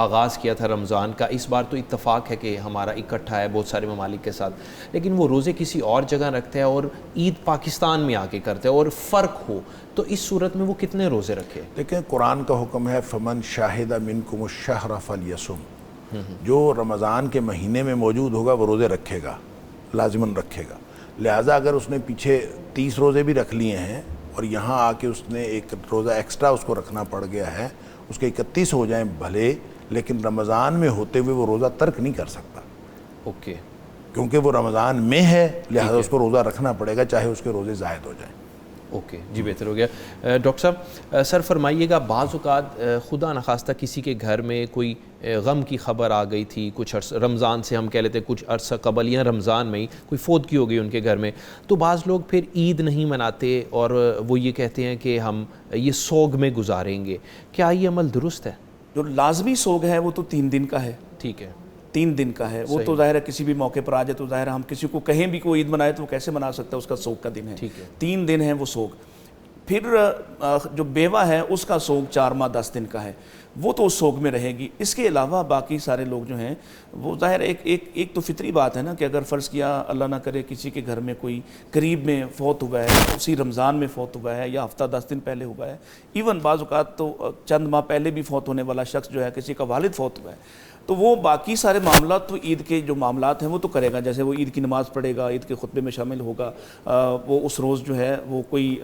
آغاز کیا تھا رمضان کا، اس بار تو اتفاق ہے کہ ہمارا اکٹھا ہے بہت سارے ممالک کے ساتھ، لیکن وہ روزے کسی اور جگہ رکھتا ہے اور عید پاکستان میں آ کے کرتا ہے اور فرق ہو، تو اس صورت میں وہ کتنے روزے رکھے؟ دیکھیں، قرآن کا حکم ہے فمن شاہد منکم الشہر فلیصم. جو رمضان کے مہینے میں موجود ہوگا وہ روزے رکھے گا، لازماً رکھے گا. لہٰذا اگر اس نے پیچھے 30 روزے بھی رکھ لیے ہیں اور یہاں آ کے اس نے ایک روزہ ایکسٹرا اس کو رکھنا پڑ گیا ہے، اس کے 31 ہو جائیں بھلے، لیکن رمضان میں ہوتے ہوئے وہ روزہ ترک نہیں کر سکتا. اوکے. کیونکہ وہ رمضان میں ہے، لہذا اس کو روزہ رکھنا پڑے گا چاہے اس کے روزے زائد ہو جائیں. اوکے. جی بہتر ہو گیا. ڈاکٹر صاحب سر فرمائیے گا، بعض اوقات خدا نخواستہ کسی کے گھر میں کوئی غم کی خبر آ گئی تھی کچھ عرصہ رمضان سے، ہم کہہ لیتے ہیں کچھ عرصہ قبل یا رمضان میں ہی کوئی فوتگی ہو گئی ان کے گھر میں، تو بعض لوگ پھر عید نہیں مناتے اور وہ یہ کہتے ہیں کہ ہم یہ سوگ میں گزاریں گے. کیا یہ عمل درست ہے؟ جو لازمی سوگ ہے وہ تو 3 دن کا ہے. ٹھیک ہے. 3 دن کا ہے. وہ تو ظاہر ہے کسی بھی موقع پر آ جائے تو ظاہر ہے ہم کسی کو کہیں بھی کوئی عید منائے تو وہ کیسے منا سکتا ہے، اس کا سوگ کا دن ہے. 3 دن ہے وہ سوگ. پھر جو بیوہ ہے اس کا سوگ 4 ماہ 10 دن کا ہے، وہ تو اس سوگ میں رہے گی. اس کے علاوہ باقی سارے لوگ جو ہیں وہ ظاہر ایک تو فطری بات ہے نا کہ اگر فرض کیا اللہ نہ کرے کسی کے گھر میں کوئی قریب میں فوت ہوا ہے، اسی رمضان میں فوت ہوا ہے یا ہفتہ 10 دن پہلے ہوا ہے، ایون بعض اوقات تو چند ماہ پہلے بھی فوت ہونے والا شخص جو ہے کسی کا والد فوت ہوا ہے، تو وہ باقی سارے معاملات تو عید کے جو معاملات ہیں وہ تو کرے گا، جیسے وہ عید کی نماز پڑھے گا، عید کے خطبے میں شامل ہوگا، وہ اس روز جو ہے وہ کوئی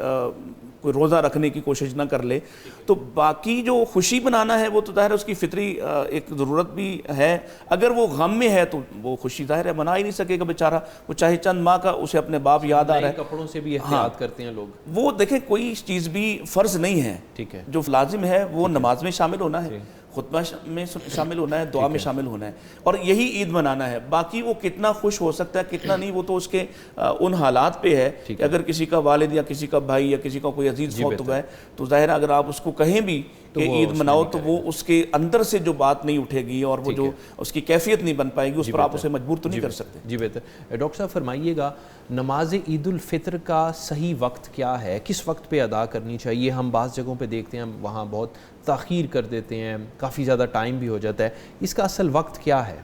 روزہ رکھنے کی کوشش نہ کر لے، تو باقی جو خوشی بنانا ہے وہ تو ظاہر ہے اس کی فطری ایک ضرورت بھی ہے۔ اگر وہ غم میں ہے تو وہ خوشی ظاہر ہے منا ہی نہیں سکے گا بیچارہ، وہ چاہے چند ماہ کا اسے اپنے باپ یاد آ رہا ہے۔ کپڑوں سے بھی احتیاط کرتے ہیں لوگ، وہ دیکھیں کوئی چیز بھی فرض نہیں ہے، ٹھیک ہے، جو لازم ہے وہ نماز میں شامل ہونا ہے، خطبہ میں شامل ہونا ہے، دعا میں شامل ہونا ہے، اور یہی عید منانا ہے۔ باقی وہ کتنا خوش ہو سکتا ہے کتنا نہیں، وہ تو اس کے ان حالات پہ ہے کہ اگر کسی کا والد یا کسی کا بھائی یا کسی کا کوئی عزیز فوت ہوا ہے تو ظاہر اگر آپ اس کو کہیں بھی کہ عید مناؤ تو وہ اس کے اندر سے جو بات نہیں اٹھے گی اور وہ جو اس کی کیفیت نہیں بن پائے گی، اس پر آپ اسے مجبور تو نہیں کر سکتے۔ جی بہتر۔ ڈاکٹر صاحب فرمائیے گا، نماز عید الفطر کا صحیح وقت کیا ہے، کس وقت پہ ادا کرنی چاہیے؟ ہم بعض جگہوں پہ دیکھتے ہیں وہاں بہت تاخیر کر دیتے ہیں، کافی زیادہ ٹائم بھی ہو جاتا ہے، اس کا اصل وقت کیا ہے؟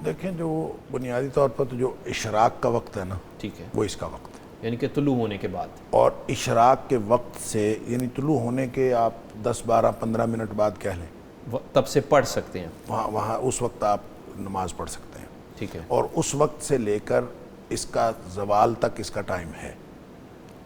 دیکھیں جو بنیادی طور پر تو جو اشراق کا وقت ہے نا، ٹھیک ہے، وہ اس کا وقت ہے، یعنی کہ طلوع ہونے کے بعد، اور اشراق کے وقت سے یعنی طلوع ہونے کے آپ 10 12 15 منٹ بعد کہہ لیں، تب سے پڑھ سکتے ہیں، وہاں اس وقت آپ نماز پڑھ سکتے ہیں، ٹھیک ہے، اور اس وقت سے لے کر اس کا زوال تک اس کا ٹائم ہے،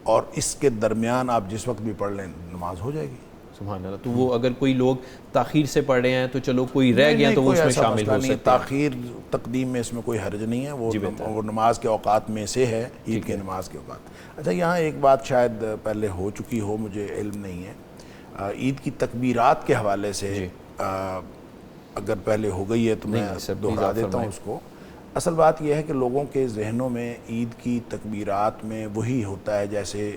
اور اس کے درمیان آپ جس وقت بھی پڑھ لیں نماز ہو جائے گی۔ سبحان اللہ۔ تو وہ اگر کوئی لوگ تاخیر سے پڑھ رہے ہیں تو چلو کوئی رہ گیا تو وہ اس میں شامل ہو سکتے ہیں، تاخیر تقدیم میں اس میں کوئی حرج نہیں ہے، وہ نماز کے اوقات میں سے ہے، عید کی نماز کے اوقات۔ اچھا یہاں ایک بات شاید پہلے ہو چکی ہو، مجھے علم نہیں ہے، عید کی تکبیرات کے حوالے سے اگر پہلے ہو گئی ہے تو میں دوہرا دیتا ہوں اس کو۔ اصل بات یہ ہے کہ لوگوں کے ذہنوں میں عید کی تکبیرات میں وہی ہوتا ہے جیسے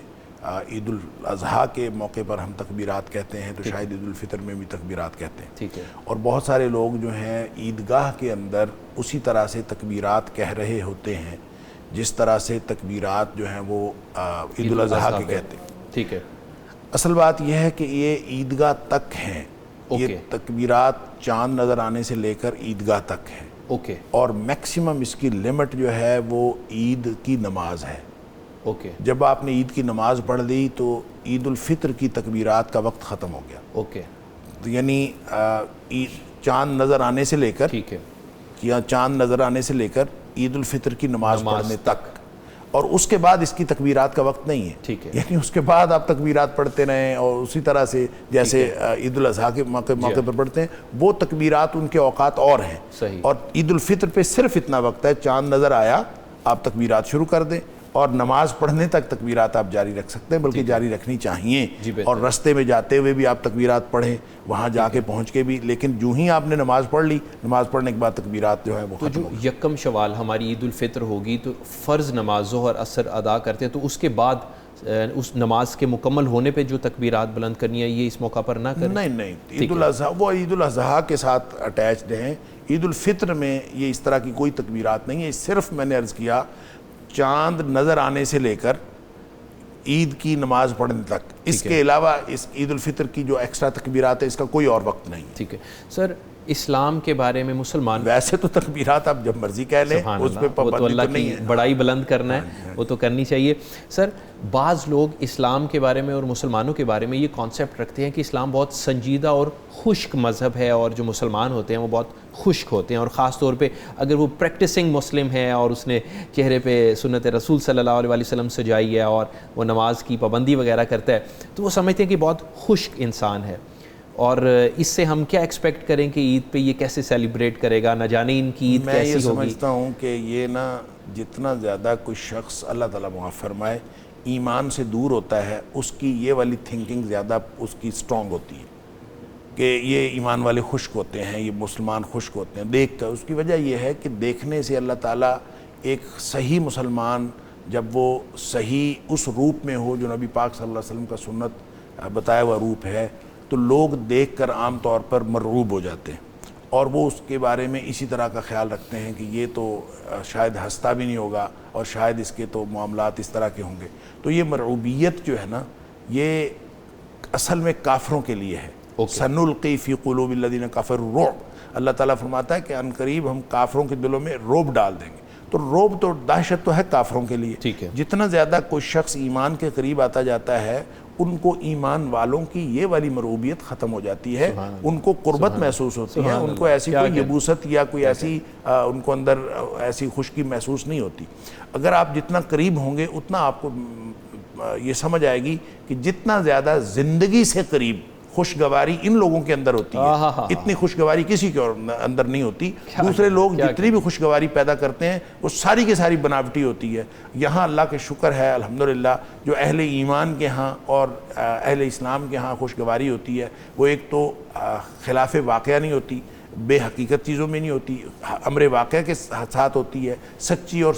عید الاضحیٰ کے موقع پر ہم تکبیرات کہتے ہیں تو شاید عید الفطر میں بھی تکبیرات کہتے ہیں، ٹھیک ہے، اور بہت سارے لوگ جو ہیں عیدگاہ کے اندر اسی طرح سے تکبیرات کہہ رہے ہوتے ہیں جس طرح سے تکبیرات جو ہیں وہ عید الاضحیٰ کے کہتے ہیں، ٹھیک ہے۔ اصل بات یہ ہے کہ یہ عیدگاہ تک ہیں، یہ تکبیرات چاند نظر آنے سے لے کر عیدگاہ تک ہیں، اوکے، اور میکسیمم اس کی لیمٹ جو ہے وہ عید کی نماز ہے۔ اوکے، جب آپ نے عید کی نماز پڑھ لی تو عید الفطر کی تکبیرات کا وقت ختم ہو گیا، اوکے، یعنی چاند نظر آنے سے لے کر، ٹھیک ہے، یا چاند نظر آنے سے لے کر عید الفطر کی نماز پڑھنے تک، اور اس کے بعد اس کی تکبیرات کا وقت نہیں ہے، ٹھیک ہے، یعنی اس کے بعد آپ تکبیرات پڑھتے رہیں اور اسی طرح سے جیسے عید الاضحیٰ کے موقع پر پڑھتے ہیں، وہ تکبیرات ان کے اوقات اور ہیں، صحیح، اور عید الفطر پہ صرف اتنا وقت ہے، چاند نظر آیا آپ تکبیرات شروع کر دیں، اور نماز پڑھنے تک تکبیرات آپ جاری رکھ سکتے ہیں، بلکہ جاری رکھنی چاہیے، اور رستے میں جاتے ہوئے بھی آپ تکبیرات پڑھیں، وہاں جا کے پہنچ کے بھی، لیکن جو ہی آپ نے نماز پڑھ لی، نماز پڑھنے کے بعد تکبیرات جو ہے وہ ختم ہو گئی۔ یکم شوال ہماری عید الفطر ہوگی تو فرض نماز ظہر عصر ادا کرتے ہیں، تو اس کے بعد اس نماز کے مکمل ہونے پہ جو تکبیرات بلند کرنی ہے یہ اس موقع پر نہ کریں؟ نہیں، عید الاضحیٰ وہ عید الاضحیٰ کے ساتھ اٹیچڈ ہیں، عید الفطر میں یہ اس طرح کی کوئی تکبیرات نہیں ہے، صرف میں نے عرض کیا چاند نظر آنے سے لے کر عید کی نماز پڑھنے تک، اس کے علاوہ اس عید الفطر کی جو ایکسٹرا تکبیرات ہے اس کا کوئی اور وقت نہیں۔ ٹھیک ہے سر، اسلام کے بارے میں مسلمان ویسے تو تکبیرات آپ جب مرضی کہہ لیں، اس پہ وہ تو اللہ کی بڑائی بلند کرنا ہے، وہ تو کرنی چاہیے۔ سر بعض لوگ اسلام کے بارے میں اور مسلمانوں کے بارے میں یہ کانسیپٹ رکھتے ہیں کہ اسلام بہت سنجیدہ اور خشک مذہب ہے، اور جو مسلمان ہوتے ہیں وہ بہت خشک ہوتے ہیں، اور خاص طور پہ اگر وہ پریکٹسنگ مسلم ہے اور اس نے چہرے پہ سنت رسول صلی اللہ علیہ وسلم سجائی ہے اور وہ نماز کی پابندی وغیرہ کرتا ہے، تو وہ سمجھتے ہیں کہ بہت خشک انسان ہے، اور اس سے ہم کیا ایکسپیکٹ کریں کہ عید پہ یہ کیسے سیلیبریٹ کرے گا، نہ جانے ان کی عید کیسی ہوگی؟ میں یہ سمجھتا ہوں کہ یہ نا جتنا زیادہ کوئی شخص اللہ تعالیٰ معاف فرمائے ایمان سے دور ہوتا ہے، اس کی یہ والی تھنکنگ زیادہ اس کی سٹرونگ ہوتی ہے کہ یہ ایمان والے خشک ہوتے ہیں، یہ مسلمان خشک ہوتے ہیں دیکھ کر۔ اس کی وجہ یہ ہے کہ دیکھنے سے اللہ تعالیٰ ایک صحیح مسلمان جب وہ صحیح اس روپ میں ہو جو نبی پاک صلی اللہ علیہ وسلم کا سنت بتایا ہوا روپ ہے، تو لوگ دیکھ کر عام طور پر مرعوب ہو جاتے ہیں، اور وہ اس کے بارے میں اسی طرح کا خیال رکھتے ہیں کہ یہ تو شاید ہنستا بھی نہیں ہوگا اور شاید اس کے تو معاملات اس طرح کے ہوں گے۔ تو یہ مرعوبیت جو ہے نا، یہ اصل میں کافروں کے لیے ہے۔ سنلقی فی قلوب الذین کفروا الرعب، اللہ تعالیٰ فرماتا ہے کہ ان قریب ہم کافروں کے دلوں میں رعب ڈال دیں گے۔ تو رعب تو دہشت تو ہے کافروں کے لیے۔ جتنا زیادہ کوئی شخص ایمان کے قریب آتا جاتا ہے، ان کو ایمان والوں کی یہ والی مروبیت ختم ہو جاتی ہے، ان کو قربت محسوس ہوتی ہے، ان کو ایسی کوئی یبوست یا کوئی ایسی ان کو اندر ایسی خشکی محسوس نہیں ہوتی۔ اگر آپ جتنا قریب ہوں گے اتنا آپ کو یہ سمجھ آئے گی کہ جتنا زیادہ زندگی سے قریب خوشگواری ان لوگوں کے اندر ہوتی ہے، اتنی خوشگواری کسی کے اندر نہیں ہوتی۔ دوسرے لوگ جتنی بھی خوشگواری پیدا کرتے ہیں وہ ساری کی ساری بناوٹی ہوتی ہے۔ یہاں اللہ کے شکر ہے الحمدللہ جو اہل ایمان کے ہاں اور اہل اسلام کے ہاں خوشگواری ہوتی ہے وہ ایک تو خلاف واقعہ نہیں ہوتی، بے حقیقت چیزوں میں نہیں ہوتی، امر واقعہ کے ساتھ ہوتی ہے، سچی اور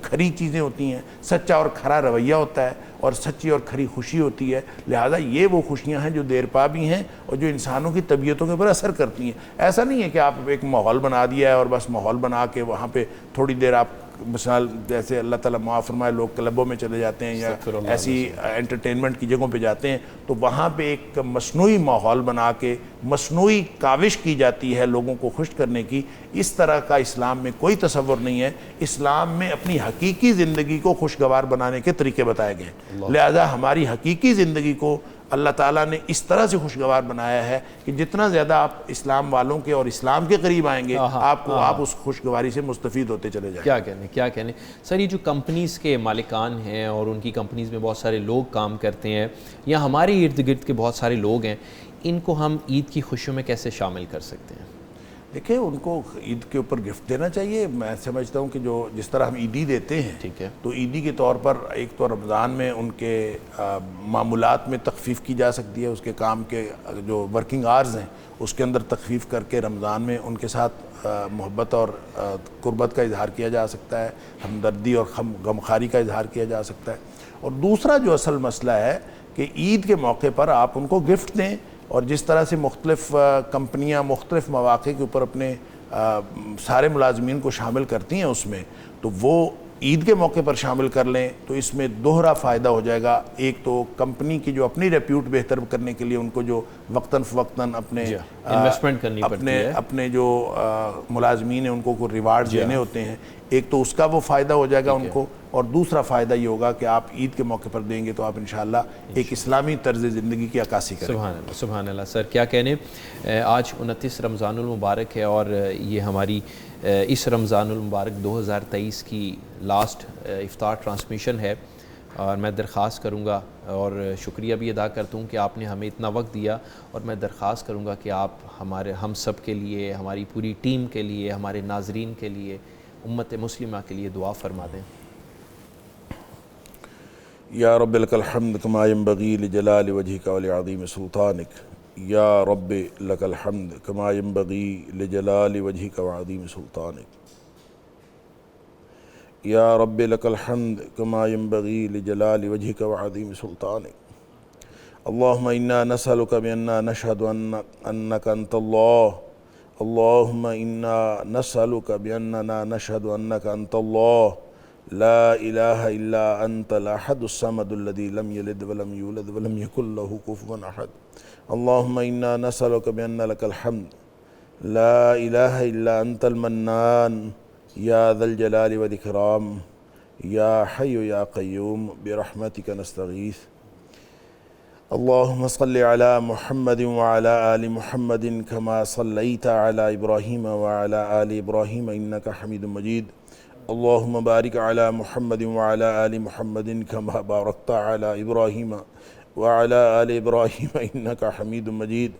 کھری چیزیں ہوتی ہیں، سچا اور کھرا رویہ ہوتا ہے اور سچی اور کھری خوشی ہوتی ہے۔ لہٰذا یہ وہ خوشیاں ہیں جو دیر پا بھی ہیں اور جو انسانوں کی طبیعتوں کے اوپر اثر کرتی ہیں۔ ایسا نہیں ہے کہ آپ ایک ماحول بنا دیا ہے اور بس ماحول بنا کے وہاں پہ تھوڑی دیر آپ مثال جیسے اللہ تعالیٰ معاف فرمائے لوگ کلبوں میں چلے جاتے ہیں یا ایسی انٹرٹینمنٹ کی جگہوں پہ جاتے ہیں تو وہاں پہ ایک مصنوعی ماحول بنا کے مصنوعی کاوش کی جاتی ہے لوگوں کو خوش کرنے کی۔ اس طرح کا اسلام میں کوئی تصور نہیں ہے۔ اسلام میں اپنی حقیقی زندگی کو خوشگوار بنانے کے طریقے بتائے گئے ہیں، لہذا ہماری حقیقی زندگی کو اللہ تعالیٰ نے اس طرح سے خوشگوار بنایا ہے کہ جتنا زیادہ آپ اسلام والوں کے اور اسلام کے قریب آئیں گے آپ اس خوشگواری سے مستفید ہوتے چلے جائیں۔ کیا کہنے سر، یہ جو کمپنیز کے مالکان ہیں اور ان کی کمپنیز میں بہت سارے لوگ کام کرتے ہیں یا ہمارے ارد گرد کے بہت سارے لوگ ہیں، ان کو ہم عید کی خوشیوں میں کیسے شامل کر سکتے ہیں؟ دیکھیں ان کو عید کے اوپر گفٹ دینا چاہیے۔ میں سمجھتا ہوں کہ جو جس طرح ہم عیدی دیتے ہیں ٹھیک ہے، تو عیدی کے طور پر ایک تو رمضان میں ان کے معمولات میں تخفیف کی جا سکتی ہے، اس کے کام کے جو ورکنگ آورز ہیں اس کے اندر تخفیف کر کے رمضان میں ان کے ساتھ محبت اور قربت کا اظہار کیا جا سکتا ہے، ہمدردی اور غمخواری کا اظہار کیا جا سکتا ہے۔ اور دوسرا جو اصل مسئلہ ہے کہ عید کے موقع پر آپ ان کو گفٹ دیں، اور جس طرح سے مختلف کمپنیاں مختلف مواقع کے اوپر اپنے سارے ملازمین کو شامل کرتی ہیں اس میں، تو وہ عید کے موقع پر شامل کر لیں تو اس میں دوہرا فائدہ ہو جائے گا۔ ایک تو کمپنی کی جو اپنی ریپیوٹ بہتر کرنے کے لیے ان کو جو وقتاً فوقتاً اپنے انویسٹمنٹ کرنی پڑتی ہے، اپنے جو ملازمین ہیں ان کو ریوارڈ دینے ہوتے ہیں، ایک تو اس کا وہ فائدہ ہو جائے گا ان کو، اور دوسرا فائدہ یہ ہوگا کہ آپ عید کے موقع پر دیں گے تو آپ انشاءاللہ ایک اسلامی طرز زندگی کی عکاسی کریں۔ سبحان اللہ، سبحان اللہ۔ سر کیا کہنے، آج 29 رمضان المبارک ہے اور یہ ہماری اس رمضان المبارک 2023 کی لاسٹ افطار ٹرانسمیشن ہے، اور میں درخواست کروں گا اور شکریہ بھی ادا کرتا ہوں کہ آپ نے ہمیں اتنا وقت دیا، اور میں درخواست کروں گا کہ آپ ہم سب کے لیے، ہماری پوری ٹیم کے لیے، ہمارے ناظرین کے لیے، امت مسلمہ کے لیے دعا فرما دیں۔ یا رب لک الحمد کما ینبغی لجلال وجہک ولعظیم سلطانک، یا رب لک الحمد کما ینبغی لجلال وجہک وعظیم سلطانک، یا رب لک الحمد کما ینبغی لجلال وجہک وعظیم سلطانک۔ اللہم انا نسألک بأننا نشہد انک انت اللہ، اللہم انا نسألک بأننا نشہد انک انت اللہ، لا الہ الا انت الاحد الصمد الذی لم یلد ولم یولد ولم یکن لہ کفوا احد۔ اللہم انا نسألک بأن لک الحمد لا الہ الا انت المنان یا ذا الجلال والاکرام یا حی یا قیوم برحمتک نستغیث۔ اللہم صل علی محمد وعلی آل محمد کما صلیت علی ابراہیم وعلی آل ابراہیم انک حمید مجید۔ اللہم بارک علی محمد وعلی آل محمد کما بارکت علی ابراہیم وعلی آل ابراہیم انک حمید مجید۔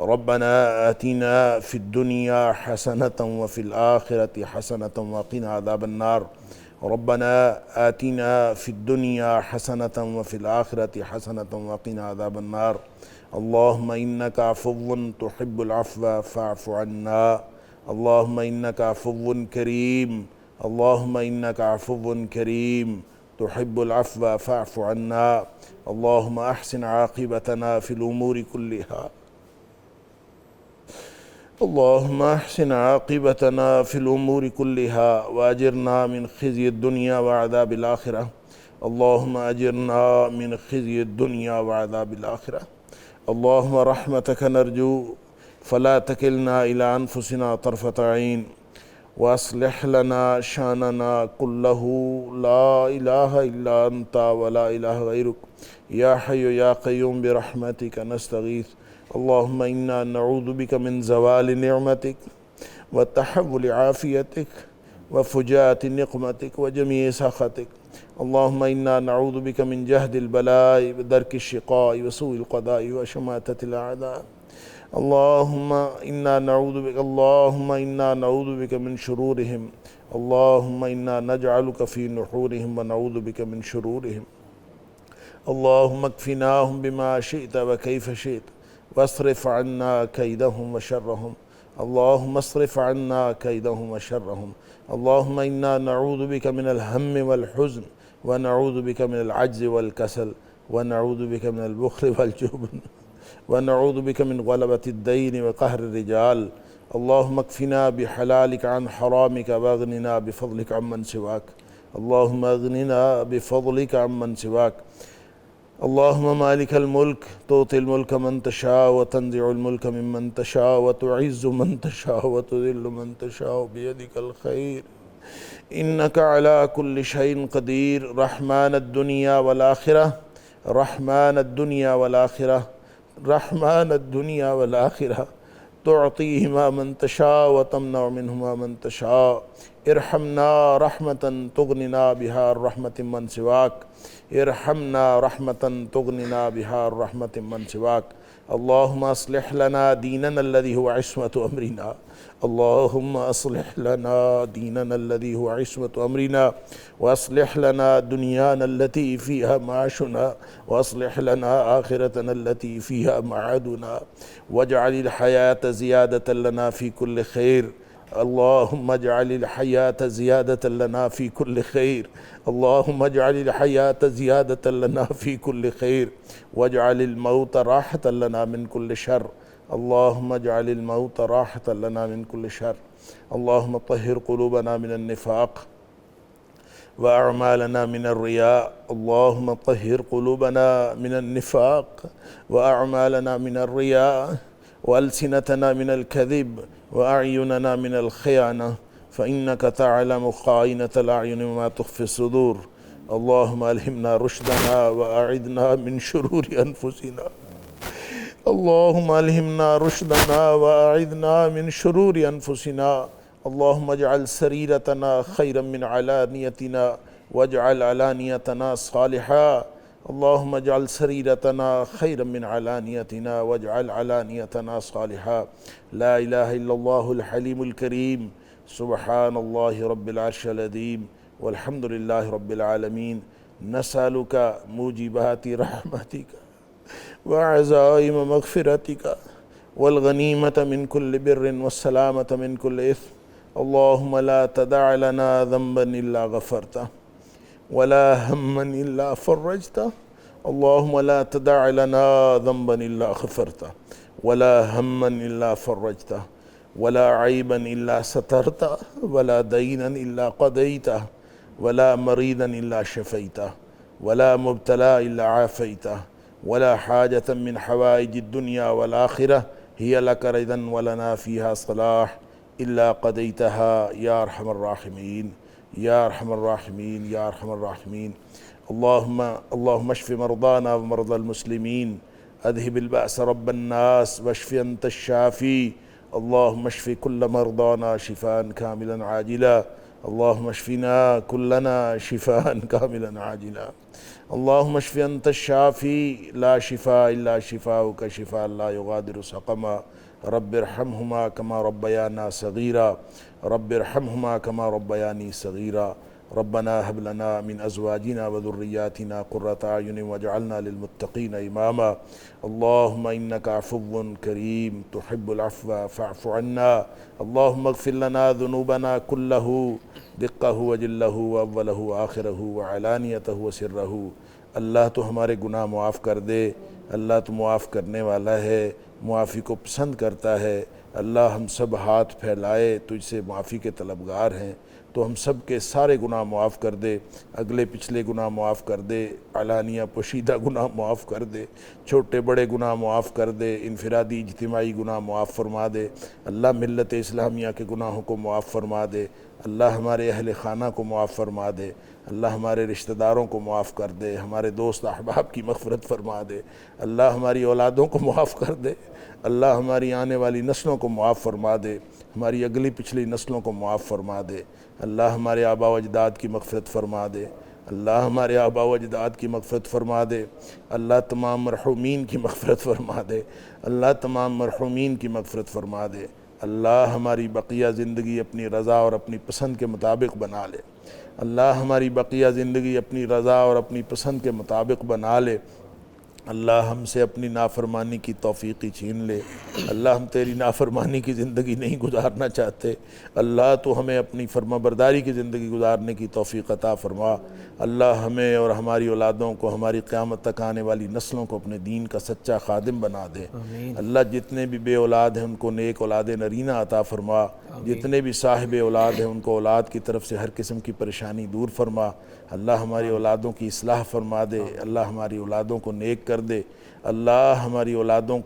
ربنا آتنا فی الدنیا حسنة وفی الآخرة حسنة وقنا عذاب النار۔ ربنا آتنا فی الدنیا حسنة وفی الآخرة حسنة وقنا عذاب النار۔ اللہم انک عفو تحب العفو فاعف عنا۔ اللہم انک عفو کریم، اللہم انک عفو کریم تحب العفو فاعف عنا۔ اللہم احسن عاقبتنا فی الامور کلها، اللہم احسن عاقبتنا فی الامور کلها واجرنا من خزی الدنیا وعذاب الآخرہ، اللہم اجرنا من خزی الدنیا وعذاب الآخرہ۔ اللہم رحمتک نرجو فلا تکلنا الى انفسنا طرفة عین، واصلح لنا شاننا كله لا إله إلا أنت ولا إله غيرك یا حی یا قیوم برحمتک نستغیث اللہم انا نعوذ بک من زوال نعمتک وتحول عافیتک وفجاءت نقمتک وجمیع سخطک اللہم انا نعوذ بک من جہد البلاء ودرک الشقاء وسوء القضاء وشماتة الاعداء اللہم انا نعوذ بک من شرورہم اللہم انا نجعلک فی نحورہم ونعوذ بک من شرورہم اللہم اکفناہم بما شئت وکیف شئت واصرف عنا کیدہم وشرہم اللہم اصرف عنا کیدہم وشرہم اللہم انا نعوذ بک من الہم والحزن ونعوذ بک من العجز والکسل ونعوذ بک من البخل والجبن ونعوذ بک من غلبۃ الدین وقہر الرجال اللہم اکفنا بحلالک عن حرامک واغننا بفضلک عمن سواک اللہم اغننا بفضلک عمن سواک اللہم مالک الملک تعطی الملک من تشاء وتنزع الملک ممن تشاء وتعز من تشاء وتذل من تشاء بیدک الخیر انک علی کل شیء قدیر رحمن الدنیا والآخرہ رحمن الدنیا والآخرہ رحمن الدنیا والآخرہ تعطیہما من تشاء وتمنع منہما من تشاء ارحمنا رحمتا تغننا بها الرحمة من سواک ارحمنا رحمتا تغننا بها الرحمة من سواک اللہم اصلح لنا دیننا الذي هو عصمة امرنا اللہم اصلح لنا دیننا الذي هو عصمة امرنا واصلح لنا دنیانا التي فيها معاشنا واصلح لنا آخرتنا التي فيها معادنا واجعل الحياة زيادة لنا في كل خير اللہم اجعل الحیاة زیادة لنا فی کل خیر اللہم اجعل الحیاة زیادة لنا فی کل خیر واجعل الموت راحة لنا من کل شر اللہم اجعل الموت راحة لنا من کل شر اللہم طہر قلوبنا من النفاق وأعمالنا من الرياء اللہم طہر قلوبنا من النفاق وأعمالنا من الرياء وألسنتنا من الكذب وأعيننا من الخيانة فإنك تعلم خائنة الأعين وما تخفي الصدور اللهم ألهمنا رشدنا وأعذنا من شرور أنفسنا اللهم ألهمنا رشدنا وأعذنا من شرور أنفسنا اللهم اجعل سريرتنا خيرا من علانيتنا واجعل علانيتنا صالحا اللهم اجعل سريرتنا خيرا من علانيتنا واجعل علانيتنا صالحا لا إله إلا الله الحليم الكريم سبحان الله رب العرش العظيم والحمد لله رب العالمين نسألك موجبات رحمتك وعزائم مغفرتك والغنيمة من كل بر والسلامة من كل إثم اللهم لا تدع لنا ذنبا إلا غفرته ولا هما إلا فرجته اللهم لا تدع لنا ذنبا إلا غفرته ولا هما إلا فرجته ولا عيبا إلا سترته ولا دينا إلا قضيته ولا مريضا إلا شفيته ولا مبتلى إلا عافيته ولا حاجة من حوائج الدنيا والآخرة هي لك رضا ولنا فيها صلاح إلا قضيتها يا أرحم الراحمين يا أرحم الراحمين يا أرحم الراحمين اللهم اشف مرضانا ومرضى المسلمين أذهب البأس رب الناس واشف أنت الشافي اللهم اشف كل مرضانا شفاء كاملا عاجلا اللهم اشفنا كلنا شفاء كاملا عاجلا اللهم اشف أنت الشافي لا شفاء إلا شفاؤك شفاء لا يغادر سقما رب ارحمهما كما ربيانا صغيرا رب ارحمهما كما ربياني صغيرا ربنا هب لنا من أزواجنا وذرياتنا قرة أعين واجعلنا للمتقين إماما اللهم إنك عفو كريم تحب العفو فاعف عنا اللهم اغفر لنا ذنوبنا كله دقه وجله وأوله وآخره وعلانيته وسره اللہ تو ہمارے گناہ معاف کر دے اللہ تو معاف کرنے والا ہے معافی کو پسند کرتا ہے اللہ ہم سب ہاتھ پھیلائے تجھ سے معافی کے طلبگار ہیں تو ہم سب کے سارے گناہ معاف کر دے، اگلے پچھلے گناہ معاف کر دے، علانیہ پوشیدہ گناہ معاف کر دے، چھوٹے بڑے گناہ معاف کر دے، انفرادی اجتماعی گناہ معاف فرما دے، اللہ ملت اسلامیہ کے گناہوں کو معاف فرما دے، اللہ ہمارے اہل خانہ کو معاف فرما دے، اللہ ہمارے رشتہ داروں کو معاف کر دے، ہمارے دوست احباب کی مغفرت فرما دے، اللہ ہماری اولادوں کو معاف کر دے، اللہ ہماری آنے والی نسلوں کو معاف فرما دے، ہماری اگلی پچھلی نسلوں کو معاف فرما دے، اللہ ہمارے آباء و اجداد کی مغفرت فرما دے، اللہ ہمارے آباء و اجداد کی مغفرت فرما دے، اللہ تمام مرحومین کی مغفرت فرما دے، اللہ تمام مرحومین کی مغفرت فرما دے، اللہ ہماری بقیہ زندگی اپنی رضا اور اپنی پسند کے مطابق بنا لے، اللہ ہماری بقیہ زندگی اپنی رضا اور اپنی پسند کے مطابق بنا لے، اللہ ہم سے اپنی نافرمانی کی توفیقی چھین لے، اللہ ہم تیری نافرمانی کی زندگی نہیں گزارنا چاہتے، اللہ تو ہمیں اپنی فرما برداری کی زندگی گزارنے کی توفیق عطا فرما، اللہ ہمیں اور ہماری اولادوں کو، ہماری قیامت تک آنے والی نسلوں کو اپنے دین کا سچا خادم بنا دے، اللہ جتنے بھی بے اولاد ہیں ان کو نیک اولاد نرینہ عطا فرما، جتنے بھی صاحب اولاد ہیں ان کو اولاد کی طرف سے ہر قسم کی پریشانی دور فرما، اللہ ہماری اولادوں کی اصلاح فرما دے، اللہ ہماری اولادوں کو نیک کر دے، اللہ ہماری اولادوں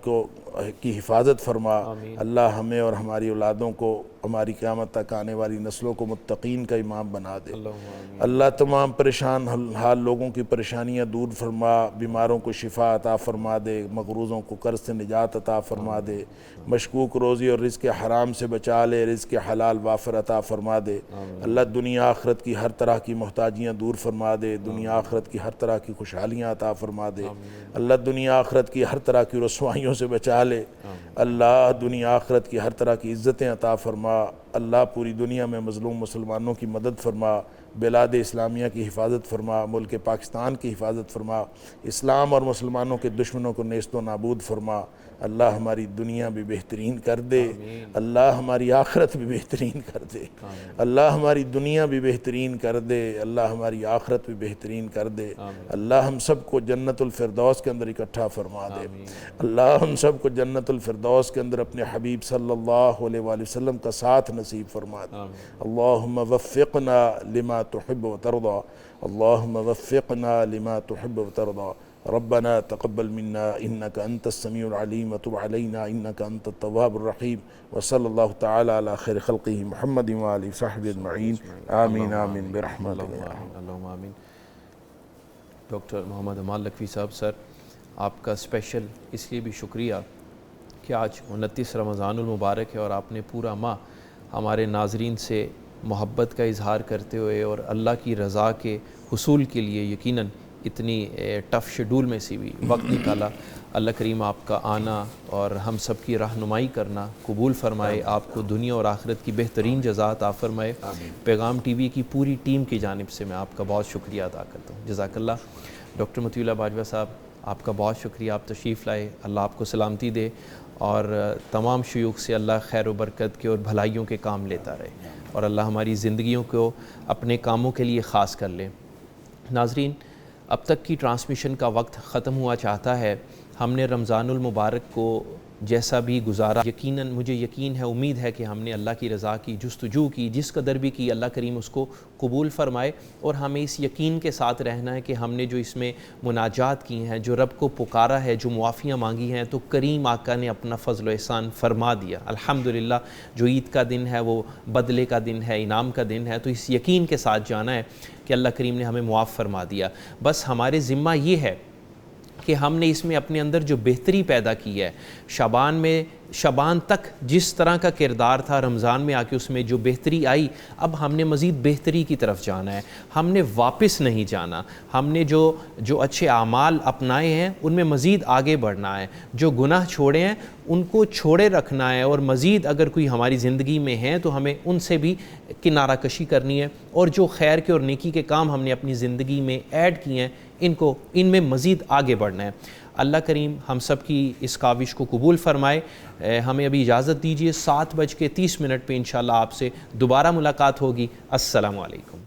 کی حفاظت فرما، اللہ ہمیں اور ہماری اولادوں کو، ہماری قیامت تک آنے والی نسلوں کو متقین کا امام بنا دے، اللہ تمام پریشان حال لوگوں کی پریشانیاں دور فرما، بیماروں کو شفا عطا فرما دے، مغروضوں کو قرض سے نجات عطا فرما دے، مشکوک روزی اور رزق حرام سے بچا لے، رزق حلال وافر عطا فرما دے، اللہ دنیا آخرت کی ہر طرح کی محتاجیاں دور فرما دے، دنیا آخرت کی ہر طرح کی خوشحالیاں عطا فرما دے، اللہ دنیا آخرت کی ہر طرح کی رسوائیوں سے بچا لے، اللہ دنیا آخرت کی ہر طرح کی عزتیں عطا فرما، اللہ پوری دنیا میں مظلوم مسلمانوں کی مدد فرما، بلاد اسلامیہ کی حفاظت فرما، ملک پاکستان کی حفاظت فرما، اسلام اور مسلمانوں کے دشمنوں کو نیست و نابود فرما، اللہ ہماری دنیا بھی بہترین کر دے، اللہ ہماری آخرت بھی بہترین کر دے، اللہ ہماری دنیا بھی بہترین کر دے، اللہ ہماری آخرت بھی بہترین کر دے، اللہ ہم سب کو جنت الفردوس کے اندر اکٹھا فرما دے، اللہ ہم سب کو جنت الفردوس کے اندر اپنے حبیب صلی اللہ علیہ وآلہ وسلم کا ساتھ نصیب فرما دے، اللہم وفقنا لما تحب وترضى، اللہم وفقنا لما تحب وترضى، ربنا تقبل منا انك انت السميع العليم وتب علينا انك انت التواب الرحيم، وصلى الله تعالى على خير خلقه محمد وآله وصحبه اجمعين، آمين آمين برحمتك يا رب۔ اللہم آمین۔ ڈاکٹر محمد امان لکھوی صاحب، سر آپ کا اسپیشل اس لیے بھی شکریہ کہ آج 29 رمضان المبارک ہے اور آپ نے پورا ماہ ہمارے ناظرین سے محبت کا اظہار کرتے ہوئے اور اللہ کی رضا کے حصول کے لیے یقیناً اتنی ٹف شیڈول میں سے بھی وقت نکالا۔ اللہ کریم آپ کا آنا اور ہم سب کی رہنمائی کرنا قبول فرمائے، آپ کو دنیا اور آخرت کی بہترین جزا عطا فرمائے۔ پیغام ٹی وی کی پوری ٹیم کی جانب سے میں آپ کا بہت شکریہ ادا کرتا ہوں، جزاک اللہ۔ ڈاکٹر مطیع اللہ باجوہ صاحب، آپ کا بہت شکریہ، آپ تشریف لائے، اللہ آپ کو سلامتی دے اور تمام شیوخ سے اللہ خیر و برکت کے اور بھلائیوں کے کام لیتا رہے اور اللہ ہماری زندگیوں کو اپنے کاموں کے لیے خاص کر لے۔ ناظرین، اب تک کی ٹرانسمیشن کا وقت ختم ہوا چاہتا ہے۔ ہم نے رمضان المبارک کو جیسا بھی گزارا، یقیناً مجھے یقین ہے، امید ہے کہ ہم نے اللہ کی رضا کی جستجو کی، جس قدر بھی کی اللہ کریم اس کو قبول فرمائے، اور ہمیں اس یقین کے ساتھ رہنا ہے کہ ہم نے جو اس میں مناجات کی ہیں، جو رب کو پکارا ہے، جو معافیاں مانگی ہیں، تو کریم آقا نے اپنا فضل و احسان فرما دیا الحمدللہ۔ جو عید کا دن ہے وہ بدلے کا دن ہے، انعام کا دن ہے، تو اس یقین کے ساتھ جانا ہے کہ اللہ کریم نے ہمیں معاف فرما دیا۔ بس ہمارے ذمہ یہ ہے کہ ہم نے اس میں اپنے اندر جو بہتری پیدا کی ہے، شعبان تک جس طرح کا کردار تھا، رمضان میں آ کے اس میں جو بہتری آئی، اب ہم نے مزید بہتری کی طرف جانا ہے، ہم نے واپس نہیں جانا، ہم نے جو اچھے اعمال اپنائے ہیں ان میں مزید آگے بڑھنا ہے، جو گناہ چھوڑے ہیں ان کو چھوڑے رکھنا ہے، اور مزید اگر کوئی ہماری زندگی میں ہیں تو ہمیں ان سے بھی کنارہ کشی کرنی ہے، اور جو خیر کے اور نیکی کے کام ہم نے اپنی زندگی میں ایڈ کیے ہیں ان میں مزید آگے بڑھنا ہے۔ اللہ کریم ہم سب کی اس کاوش کو قبول فرمائے۔ ہمیں ابھی اجازت دیجیے، 7:30 پہ انشاءاللہ آپ سے دوبارہ ملاقات ہوگی۔ السلام علیکم۔